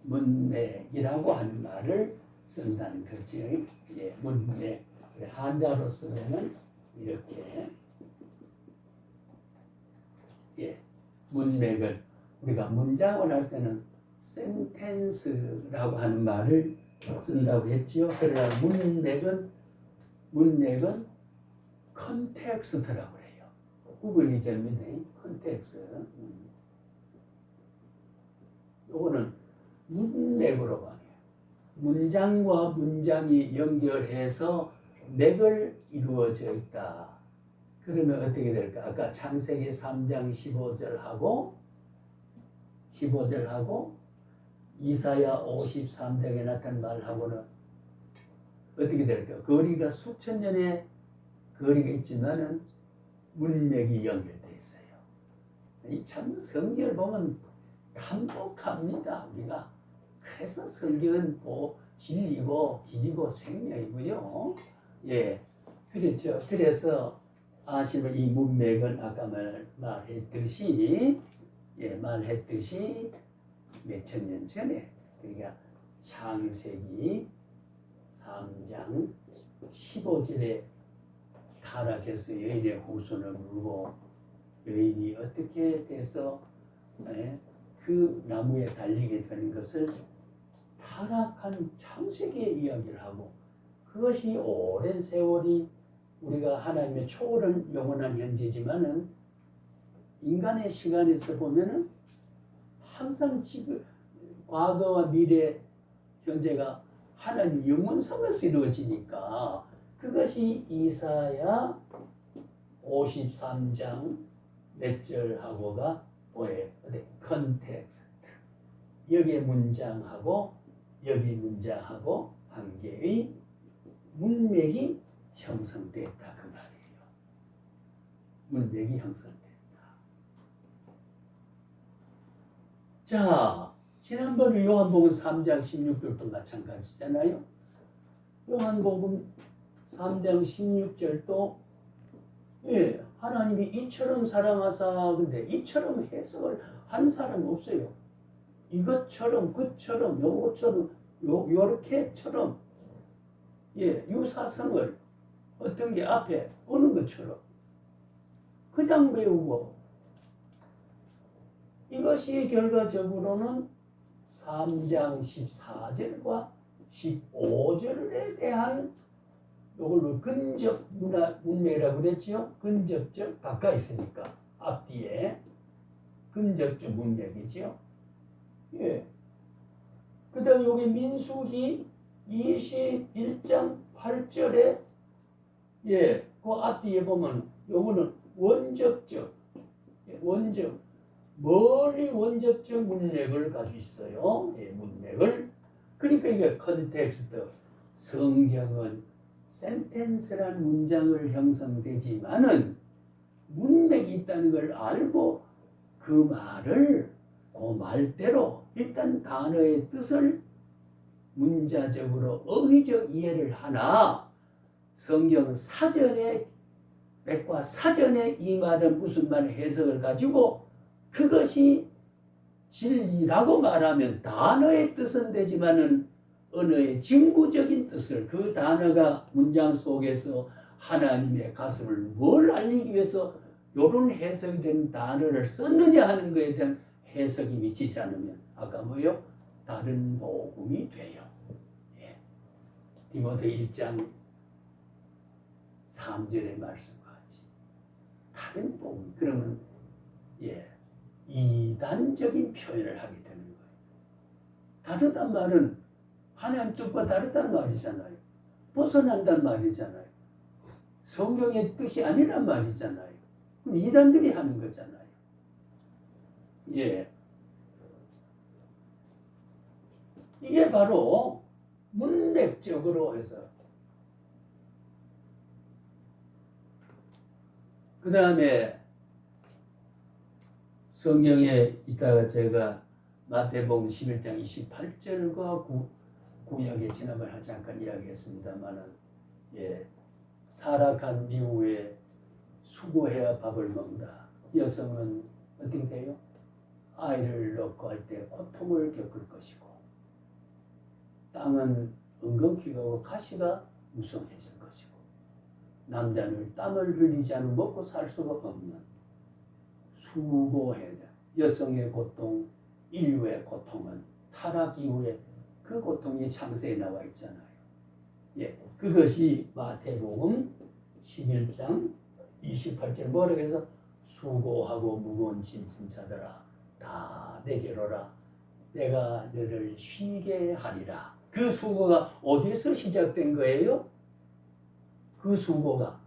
문맥이라고 하는 말을 쓴다는 거지. 예, 문맥. 한자로 쓰면은 이렇게, 예, 문맥을 우리가 문장을 할 때는 센텐스라고 하는 말을 쓴다고 했지요. 그러나 문맥은 컨텍스트라고 해요. 구분이 됩니다. 컨텍스트. 요거는 문맥으로 봐요. 문장과 문장이 연결해서 맥을 이루어져 있다. 그러면 어떻게 될까? 아까 창세기 3장 15절하고 이사야 53장에 나타난 말하고는 어떻게 될까? 거리가 수천 년의 거리가 있지만은 문맥이 연결되어 있어요. 이 참 성경을 보면 탐복합니다, 우리가. 그래서 성경은 진리고 길이고 생명이고요. 예, 그렇죠. 그래서 아시는 이 문맥은 아까 말했듯이 몇천 년 전에, 그러니까 창세기 3장 15절에 타락해서 여인의 후손을 물고 여인이 어떻게 돼서 그 나무에 달리게 되는 것을 타락한 창세기의 이야기를 하고, 그것이 오랜 세월이 우리가 하나님의 초월은 영원한 현재지만은 인간의 시간에서 보면은 항상 지금 과거와 미래 현재가 하나님 영원성에서 이루어지니까 그것이 이사야 53장 몇 절하고가 뭐예요? 컨텍스트. 여기 문장하고 여기 문장하고 한 개의 문맥이 형성됐다 그 말이에요. 문맥이 형성됐다. 자, 지난번에 요한복음 3장 16절도 마찬가지잖아요. 요한복음 3장 16절도 예, 하나님이 이처럼 사랑하사, 근데 이처럼 해석을 하는 사람은 없어요. 이것처럼 그처럼 요것처럼 요렇게처럼 예, 유사성을 어떤 게 앞에 오는 것처럼 그냥 외우고 이것이 결과적으로는 3장 14절과 15절에 대한 이걸로 근접 문맥이라고 그랬죠. 근접적 가까이 있으니까 앞뒤에 근접적 문맥이죠. 예. 그 다음에 여기 민수기 21장 8절에 예, 그 앞뒤에 보면 요거는 원접적 원접 멀리 원접적 문맥을 가지고 있어요. 예, 문맥을. 그러니까 이게 컨텍스트. 성경은 센텐스란 문장을 형성되지만은 문맥이 있다는 걸 알고 그 말을 그 말대로 일단 단어의 뜻을 문자적으로 어휘적 이해를 하나 성경 사전에 백과 사전에 이 말은 무슨 말의 해석을 가지고 그것이 진리라고 말하면 단어의 뜻은 되지만은 언어의 진구적인 뜻을 그 단어가 문장 속에서 하나님의 가슴을 뭘 알리기 위해서 이런 해석이 된 단어를 썼느냐 하는 것에 대한 해석이 미치지 않으면 아까 뭐요? 다른 복음이 돼요. 예. 디모데 1장 3절의 말씀과 같이 다른 복음 그러면 예 이단적인 표현을 하게 되는 거예요. 다르단 말은 하나님 뜻과 다르단 말이잖아요. 벗어난단 말이잖아요. 성경의 뜻이 아니란 말이잖아요. 그럼 이단들이 하는 거잖아요. 예. 이게 바로 문맥적으로 해서 그 다음에 성경에 이따가 제가 마태복음 11장 28절과 구약의 진압을 하지 않고 이야기했습니다만은 예, 타락한 이후에 수고해야 밥을 먹는다. 여성은 어떻게 돼요? 아이를 낳고 할 때 고통을 겪을 것이고 땅은 은근퀴고 가시가 무성해질 것이고 남자는 땀을 흘리지 않으면 먹고 살 수가 없는 수고해야 돼. 여성의 고통, 인류의 고통은 타락 이후에 그 고통이 창세에 나와 있잖아요. 예, 그것이 마태복음 11장 28절 뭐라고 해서 수고하고 무거운 짐진 자들아 다 내게로 오라 내가 너를 쉬게 하리라. 그 수고가 어디서 시작된 거예요? 그 수고가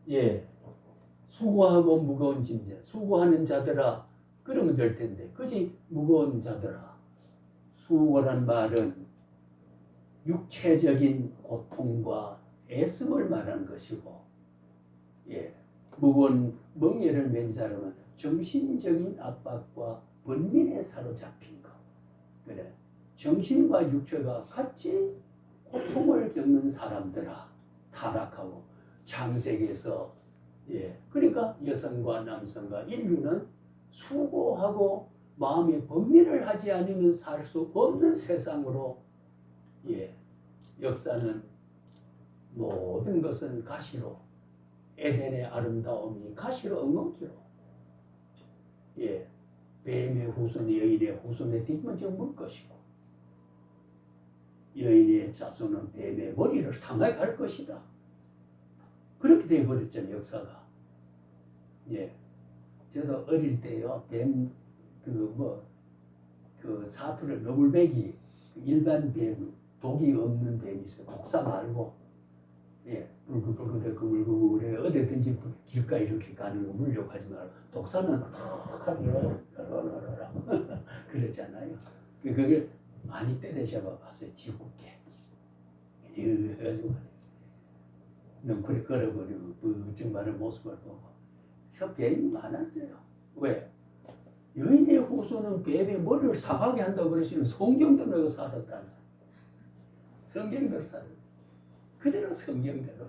예 수고하고 무거운 짐진 수고하는 자들아 그러면 될 텐데 그지 무거운 자들아 수고란 말은 육체적인 고통과 애씀을 말하는 것이고 예 무거운 멍에를 맨 사람은 정신적인 압박과 번민에 사로잡힌 것 그래 정신과 육체가 같이 고통을 겪는 사람들아 타락하고 창세기에서 예 그러니까 여성과 남성과 인류는 수고하고 마음의 번민을 하지 않으면 살 수 없는 세상으로 예 역사는 모든 것은 가시로 에덴의 아름다움이 가시로 엉겅퀴로 예 뱀의 후손 여인의 후손의 뒷문지를 물 것이고 여인의 자손은 뱀의 머리를 상하게 할 것이다. 그렇게 되어버렸잖아요 역사가. 예, 저도 어릴 때요 뱀 그 사투를 너물배기 일반 뱀 독이 없는 뱀이 있어요. 독사 말고 예 불긋불긋해 그물그물해 어디든지 길가에 이렇게 가는 거 물려고 하지 말고 독사는 턱하게 그랬잖아요. 그걸 많이 때려잡아 봤어요. 짓궂게 해가지고 넝쿨에 걸어버리고 그 정말의 모습을 보고 뱀이 많았어요. 왜? 여인의 후손은 뱀의 머리를 상하게 한다고 그러시면 성경대로 살았다. 성경대로 살았다. 그대로 성경대로.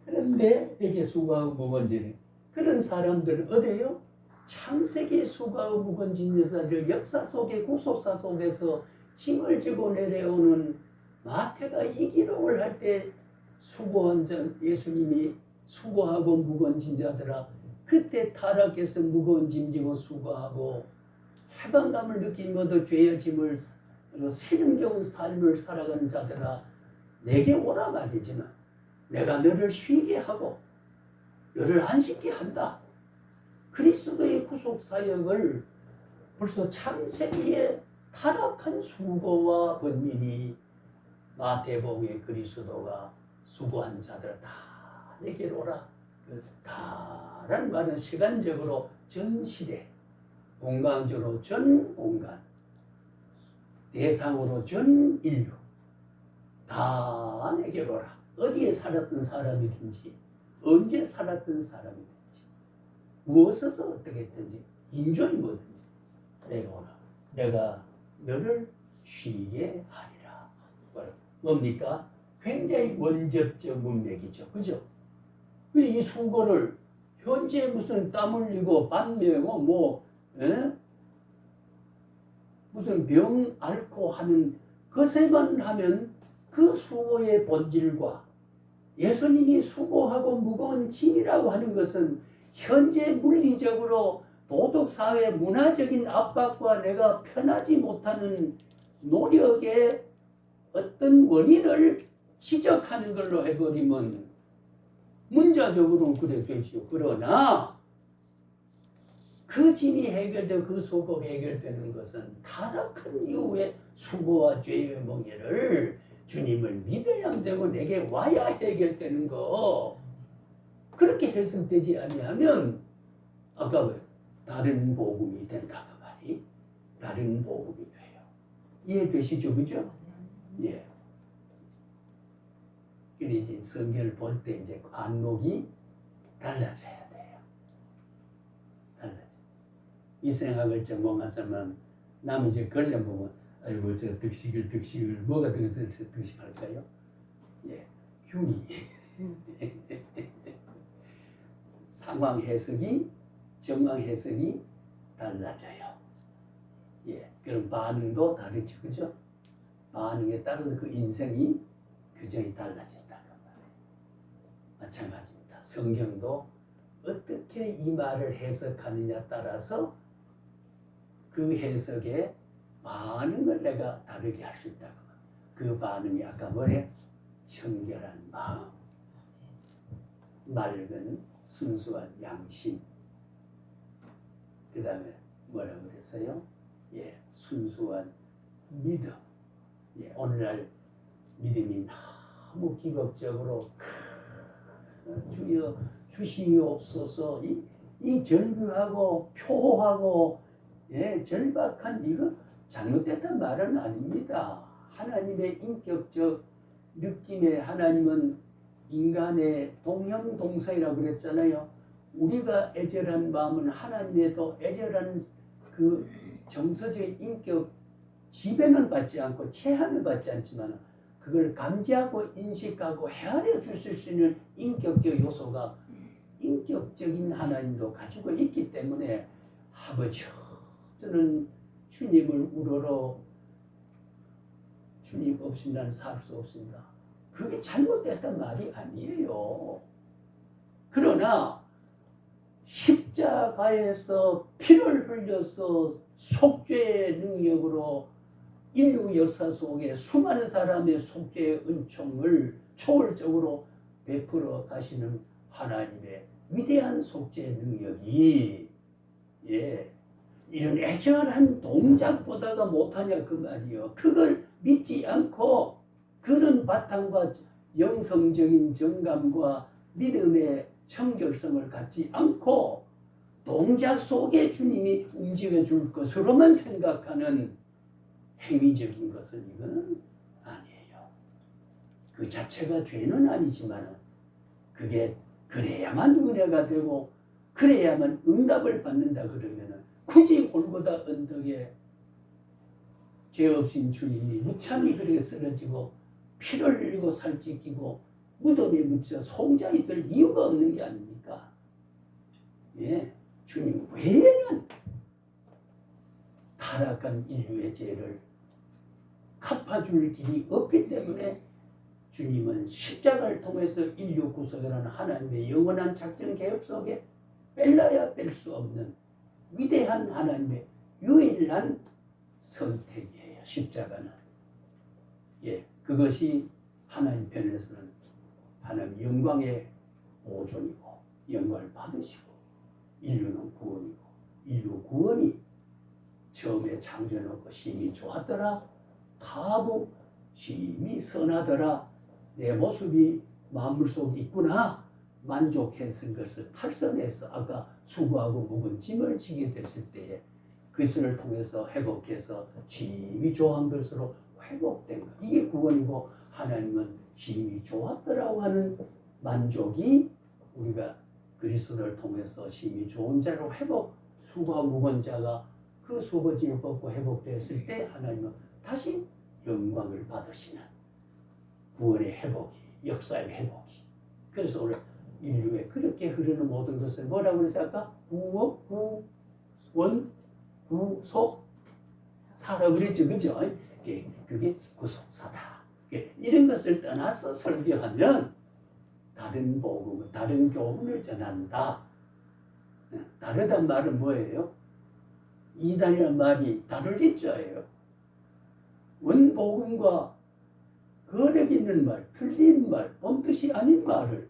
그런데 여기 수고하고 무거운 그런 사람들은 어디에요? 창세기 수고하고 묵은진 자들 역사 속에 구속사 속에서 짐을 지고 내려오는 마태가 이 기록을 할 때 수고한 자 예수님이 수고하고 무거운 자들아 그때 타락해서 무거운 짐 지고 수고하고 해방감을 느끼면서 죄의 짐을 시름겨운 삶을 살아가는 자들아 내게 오라 말이지만 내가 너를 쉬게 하고 너를 안식게 한다. 그리스도의 구속사역을 벌써 창세기에 타락한 수고와 번민이 마태복음의 그리스도가 수고한 자들 다 내게로 오라. 다라는 말은 시간적으로 전 시대, 공간적으로 전 공간, 대상으로 전 인류 다 내게로 오라. 어디에 살았던 사람이든지 언제 살았던 사람이든지 무엇에서 어떻게 했든지 인종이 뭐든지 내가 오라. 내가 너를 쉬게 하리라. 뭡니까? 굉장히 원접적 문맥이죠. 그죠? 이 수고를 현재 무슨 땀 흘리고 밥 메고 뭐 무슨 병 앓고 하는 것에만 하면 그 수고의 본질과 예수님이 수고하고 무거운 짐이라고 하는 것은 현재 물리적으로 도덕사회 문화적인 압박과 내가 편하지 못하는 노력의 어떤 원인을 지적하는 걸로 해버리면 문자적으로는 그래 되죠. 그러나 그 짐이 해결되고 그 수고가 해결되는 것은 타락한 이후에 수고와 죄의 멍에를 주님을 믿어야 되고 내게 와야 해결되는 거. 그렇게 해석되지 아니하면 아까 왜 다른 복음이 된다 그 말이 다른 복음이 돼요. 이해되시죠? 그죠? 예. 이제 성경을 볼 때 이제 안목이 달라져야 돼요. 달라져. 이 생각을 전공하자면 남 이제 걸려 보면 아이고 저 득식을 뭐가 득식할까요? 예, 흉이 상황 해석이 정황 해석이 달라져요. 예, 그럼 반응도 다르죠, 그죠? 반응에 따라서 그 인생이 규정이 달라진다 그 말이에요. 마찬가지입니다. 성경도 어떻게 이 말을 해석하느냐 따라서 그 해석에 반응을 내가 다르게 할 수 있다고. 그 반응이 아까 뭐래? 청결한 마음, 맑은 순수한 양심. 그 다음에 뭐라고 그랬어요? 예, 순수한 믿음. 예, 오늘날 믿음이 너무 기복적으로 주여 주시옵소서 이 절규하고 표호하고 예, 절박한 이거 잘못됐단 말은 아닙니다. 하나님의 인격적 느낌에 하나님은 인간의 동형동사이라고 그랬잖아요. 우리가 애절한 마음은 하나님에도 애절한 그 정서적 인격 지배는 받지 않고 체한을 받지 않지만 그걸 감지하고 인식하고 헤아려 주실 수 있는 인격적 요소가 인격적인 하나님도 가지고 있기 때문에 아버지 저는 주님을 우러러 주님 없이 나는 살 수 없습니다. 그게 잘못됐단 말이 아니에요. 그러나 십자가에서 피를 흘려서 속죄의 능력으로 인류 역사 속에 수많은 사람의 속죄의 은총을 초월적으로 베풀어 가시는 하나님의 위대한 속죄 능력이 예 이런 애절한 동작보다가 못하냐 그 말이요. 그걸 믿지 않고 그런 바탕과 영성적인 정감과 믿음의 청결성을 갖지 않고 동작 속에 주님이 움직여 줄 것으로만 생각하는 행위적인 것은 이거는 아니에요. 그 자체가 죄는 아니지만 그게 그래야만 은혜가 되고 그래야만 응답을 받는다 그러면 굳이 골고다 언덕에 죄 없인 주님이 무참히 그렇게 쓰러지고 피를 흘리고 살찌끼고 무덤에 묻혀 송장이 될 이유가 없는 게 아닙니까? 예, 주님 외에는 타락한 인류의 죄를 갚아줄 길이 없기 때문에 주님은 십자가를 통해서 인류 구속이라는 하나님의 영원한 작전 계획 속에 뺄라야 뺄 수 없는 위대한 하나님의 유일한 선택이에요. 십자가는. 예, 그것이 하나님 편에서는 하나님 영광의 보존이고 영광을 받으시고 인류는 구원이고 인류 구원이 처음에 창조해놓고 심히 좋았더라. 다도 심히 선하더라. 내 모습이 만물 속에 있구나. 만족했은 것을 탈선해서 아까 수고하고 묵은 짐을 지게 됐을 때에 그것을 통해서 회복해서 심히 좋은 것으로 회복된 것. 이게 구원이고 하나님은 심히 좋았더라고 하는 만족이 우리가 그리스도를 통해서 심히 좋은 자로 회복, 수고하고 묵은 자가 그 수고짐을 벗고 회복되었을 때 하나님은 다시 영광을 받으시는 구원의 회복이, 역사의 회복이. 그래서 오늘 인류에 그렇게 흐르는 모든 것을 뭐라고 그랬어요? 아까 구원, 구속, 사라고 그랬죠. 그죠? 그게 구속사다. 이런 것을 떠나서 설교하면 다른 복음, 다른 교훈을 전한다. 다르단 말은 뭐예요? 이단이라는 말이 다를 있죠예요. 원복음과 거력 있는 말, 틀린 말, 본뜻이 아닌 말을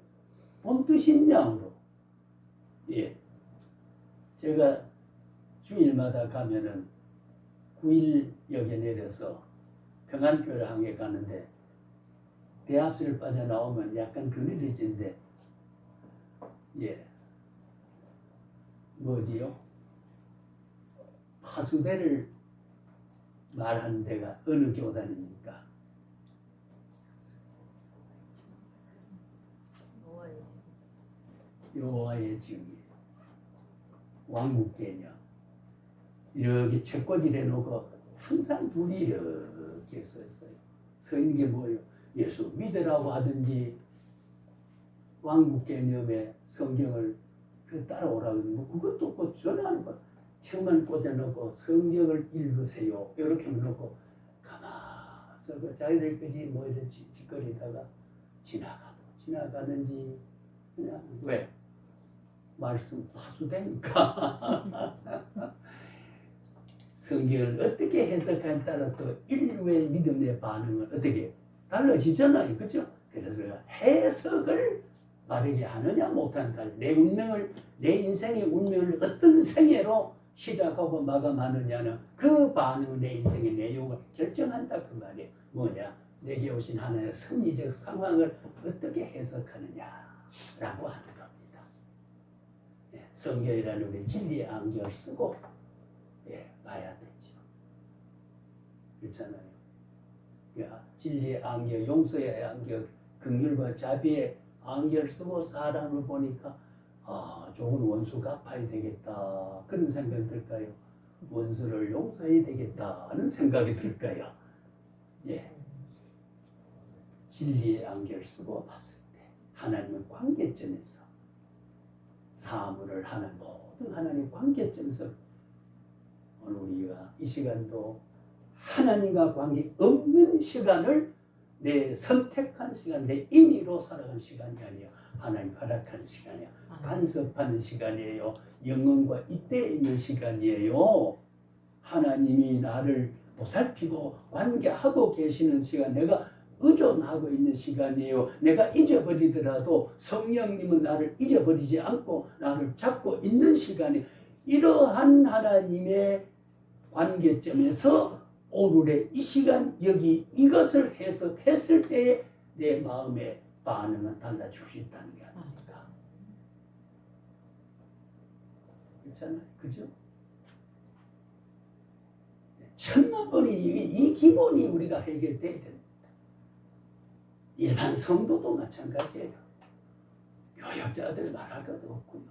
본뜻인 양으로. 예. 제가 주일마다 가면은 9일역에 내려서 평안교를 항해 가는데 대합실을 빠져나오면 약간 그늘해진데 예. 뭐지요? 파수대를 말하는 데가 어느 교단입니까? 여호와의 증인, 왕국 개념. 이렇게 책꽂이를 해놓고 항상 둘이 이렇게 서 있어요. 서 있는 게 뭐예요? 예수 믿으라고 하든지 왕국 개념의 성경을 따라오라고 하는 뭐 그것도 없고 전화하는 거 책만 꽂아놓고 성경을 읽으세요. 이렇게 놓고 가만서 그 자기들끼리 뭐 이런 짓거리다가 지나가는지 그냥 왜? 말씀 파수되니까. 성경을 어떻게 해석하냐에 따라서 인류의 믿음의 반응은 어떻게 달라지잖아요. 그렇죠? 그래서 해석을 바르게 하느냐 못한다. 내 운명을, 내 인생의 운명을 어떤 생애로 시작하고 마감하느냐는 그 반응은 내 인생의 내용을 결정한다 그 말이에요. 뭐냐? 내게 오신 하나님의 섭리적 상황을 어떻게 해석하느냐라고 하는 겁니다. 예, 성경이라는 우리 진리의 안경을 쓰고 봐야 되죠. 그렇잖아요. 야, 진리의 안경, 용서의 안경, 긍휼과 자비의 안경을 쓰고 사람을 보니까 좋은 원수 갚아야 되겠다 그런 생각이 들까요? 원수를 용서해야 되겠다 하는 생각이 들까요? 예. 진리의 안경을 쓰고 봤을 때 하나님의 관계점에서 사물을 하는 모든 하나님의 관계점에서 오늘 우리가 이 시간도 하나님과 관계 없는 시간을 내 선택한 시간, 내 임의로 살아간 시간이 아니에요. 하나님 허락한 시간이에요. 간섭하는 시간이에요. 영혼과 이때에 있는 시간이에요. 하나님이 나를 보살피고 관계하고 계시는 시간, 내가 의존하고 있는 시간이에요. 내가 잊어버리더라도 성령님은 나를 잊어버리지 않고 나를 잡고 있는 시간이에요. 이러한 하나님의 관계점에서 오늘의 이 시간 여기 이것을 해석했을 때에 내 마음의 반응은 달라질 수 있다는 게 아닙니까? 그렇잖아요. 그죠? 천만 번이 이 기본이 우리가 해결돼야 됩니다. 일반 성도도 마찬가지예요. 교역자들 말할 것도 없고요.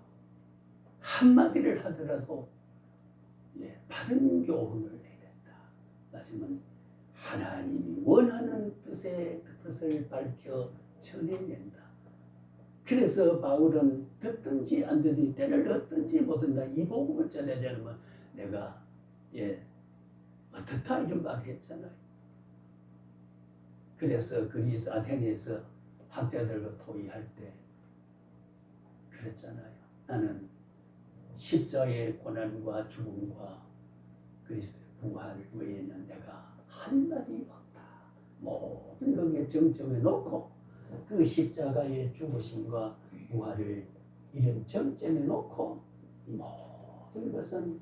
한마디를 하더라도 바른 교훈을 내겠다. 마지막은 하나님이 원하는 뜻의 그 뜻을 밝혀 전해낸다. 그래서 바울은 듣든지 안 듣든지 때를 얻든지 못 듣는다. 이 복음을 전하지 않으면 내가 어떻다 이런 말을 했잖아요. 그래서 그리스 아테네에서 학자들과 토의할 때 그랬잖아요. 나는 십자가의 고난과 죽음과 그리스도의 부활 외에는 내가 할 말이 없다. 모든 것에 정점에 놓고 그 십자가의 죽으심과 부활을 이런 정점에 놓고 모든 것은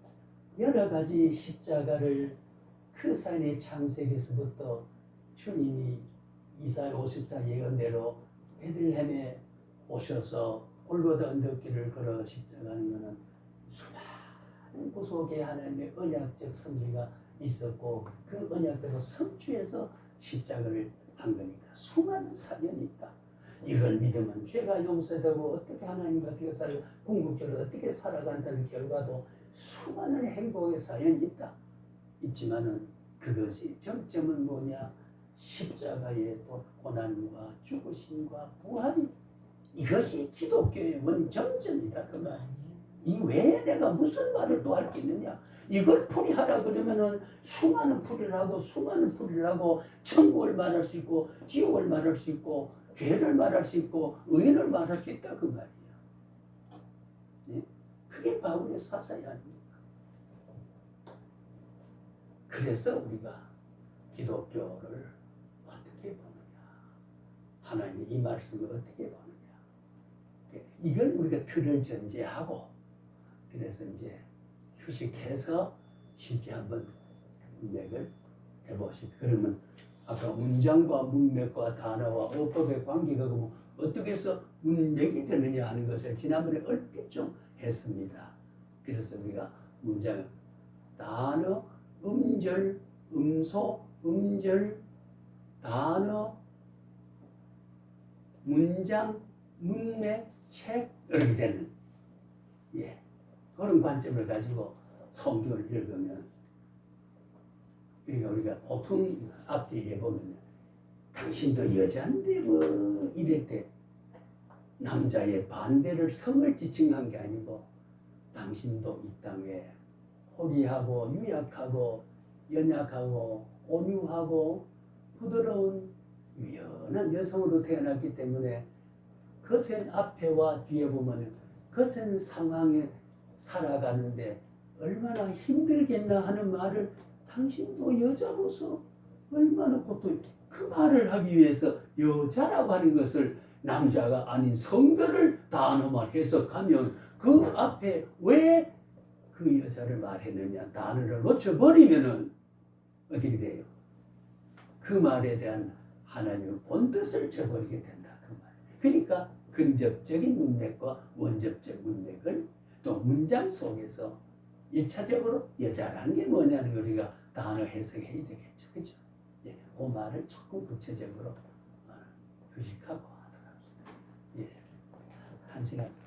여러 가지 십자가를 그 산의 창세기에서부터 주님이 이사야 54 예언대로 베들레헴에 오셔서 골고다 언덕길을 걸어 십자가하는 것은 수많은 구속의 하나님의 언약적 섭리가 있었고 그 언약대로 성취해서 십자가를 한 거니까 수많은 사연이 있다. 이걸 믿으면 죄가 용서되고 어떻게 하나님과 어떻게 살고 궁극적으로 어떻게 살아간다는 결과도 수많은 행복의 사연이 있다. 있지만은 그것이 정점은 뭐냐? 십자가의 고난과 죽으심과 부활이 이것이 기독교의 원정점이다 그 말이에요. 이 외에 내가 무슨 말을 또 할 게 있느냐? 이걸 풀이하라 그러면은 수많은 풀이를 하고 천국을 말할 수 있고 지옥을 말할 수 있고 죄를 말할 수 있고 의인을 말할 수 있다 그 말이야. 네? 그게 바울의 사사이 아닙니까? 그래서 우리가 기독교를 어떻게 보느냐, 하나님의 이 말씀을 어떻게 보느냐, 이걸 우리가 틀을 전제하고 그래서 이제 휴식해서 실제 한번 문맥을 해보시죠. 그러면 아까 문장과 문맥과 단어와 어법의 관계가 어떻게 해서 문맥이 되느냐 하는 것을 지난번에 얼핏 좀 했습니다. 그래서 우리가 문장, 단어, 음절, 음소, 음절, 단어, 문장, 문맥, 책 이렇게 되는 그런 관점을 가지고 성경을 읽으면 그러니까 우리가 보통 앞뒤에 보면 당신도 여자인데 뭐 이럴 때 남자의 반대를 성을 지칭한 게 아니고 당신도 이 땅에 호리하고 유약하고 연약하고 온유하고 부드러운 유연한 여성으로 태어났기 때문에 거센 앞에와 뒤에 보면 거센 상황에 살아가는데 얼마나 힘들겠나 하는 말을 당신도 여자로서 얼마나 고통 그 말을 하기 위해서 여자라고 하는 것을 남자가 아닌 성별을 단어만 해석하면 그 앞에 왜 그 여자를 말했느냐 단어를 놓쳐버리면은 어떻게 돼요? 그 말에 대한 하나님의 본뜻을 저버리게 된다 그 말. 그러니까 근접적인 문맥과 원접적 문맥을 또 문장 속에서 1차적으로 여자라는 게 뭐냐는 걸 우리가 단어 해석해야 되겠죠. 그죠? 그 말을 조금 구체적으로 표식하고 하도록 합시다. 1시간.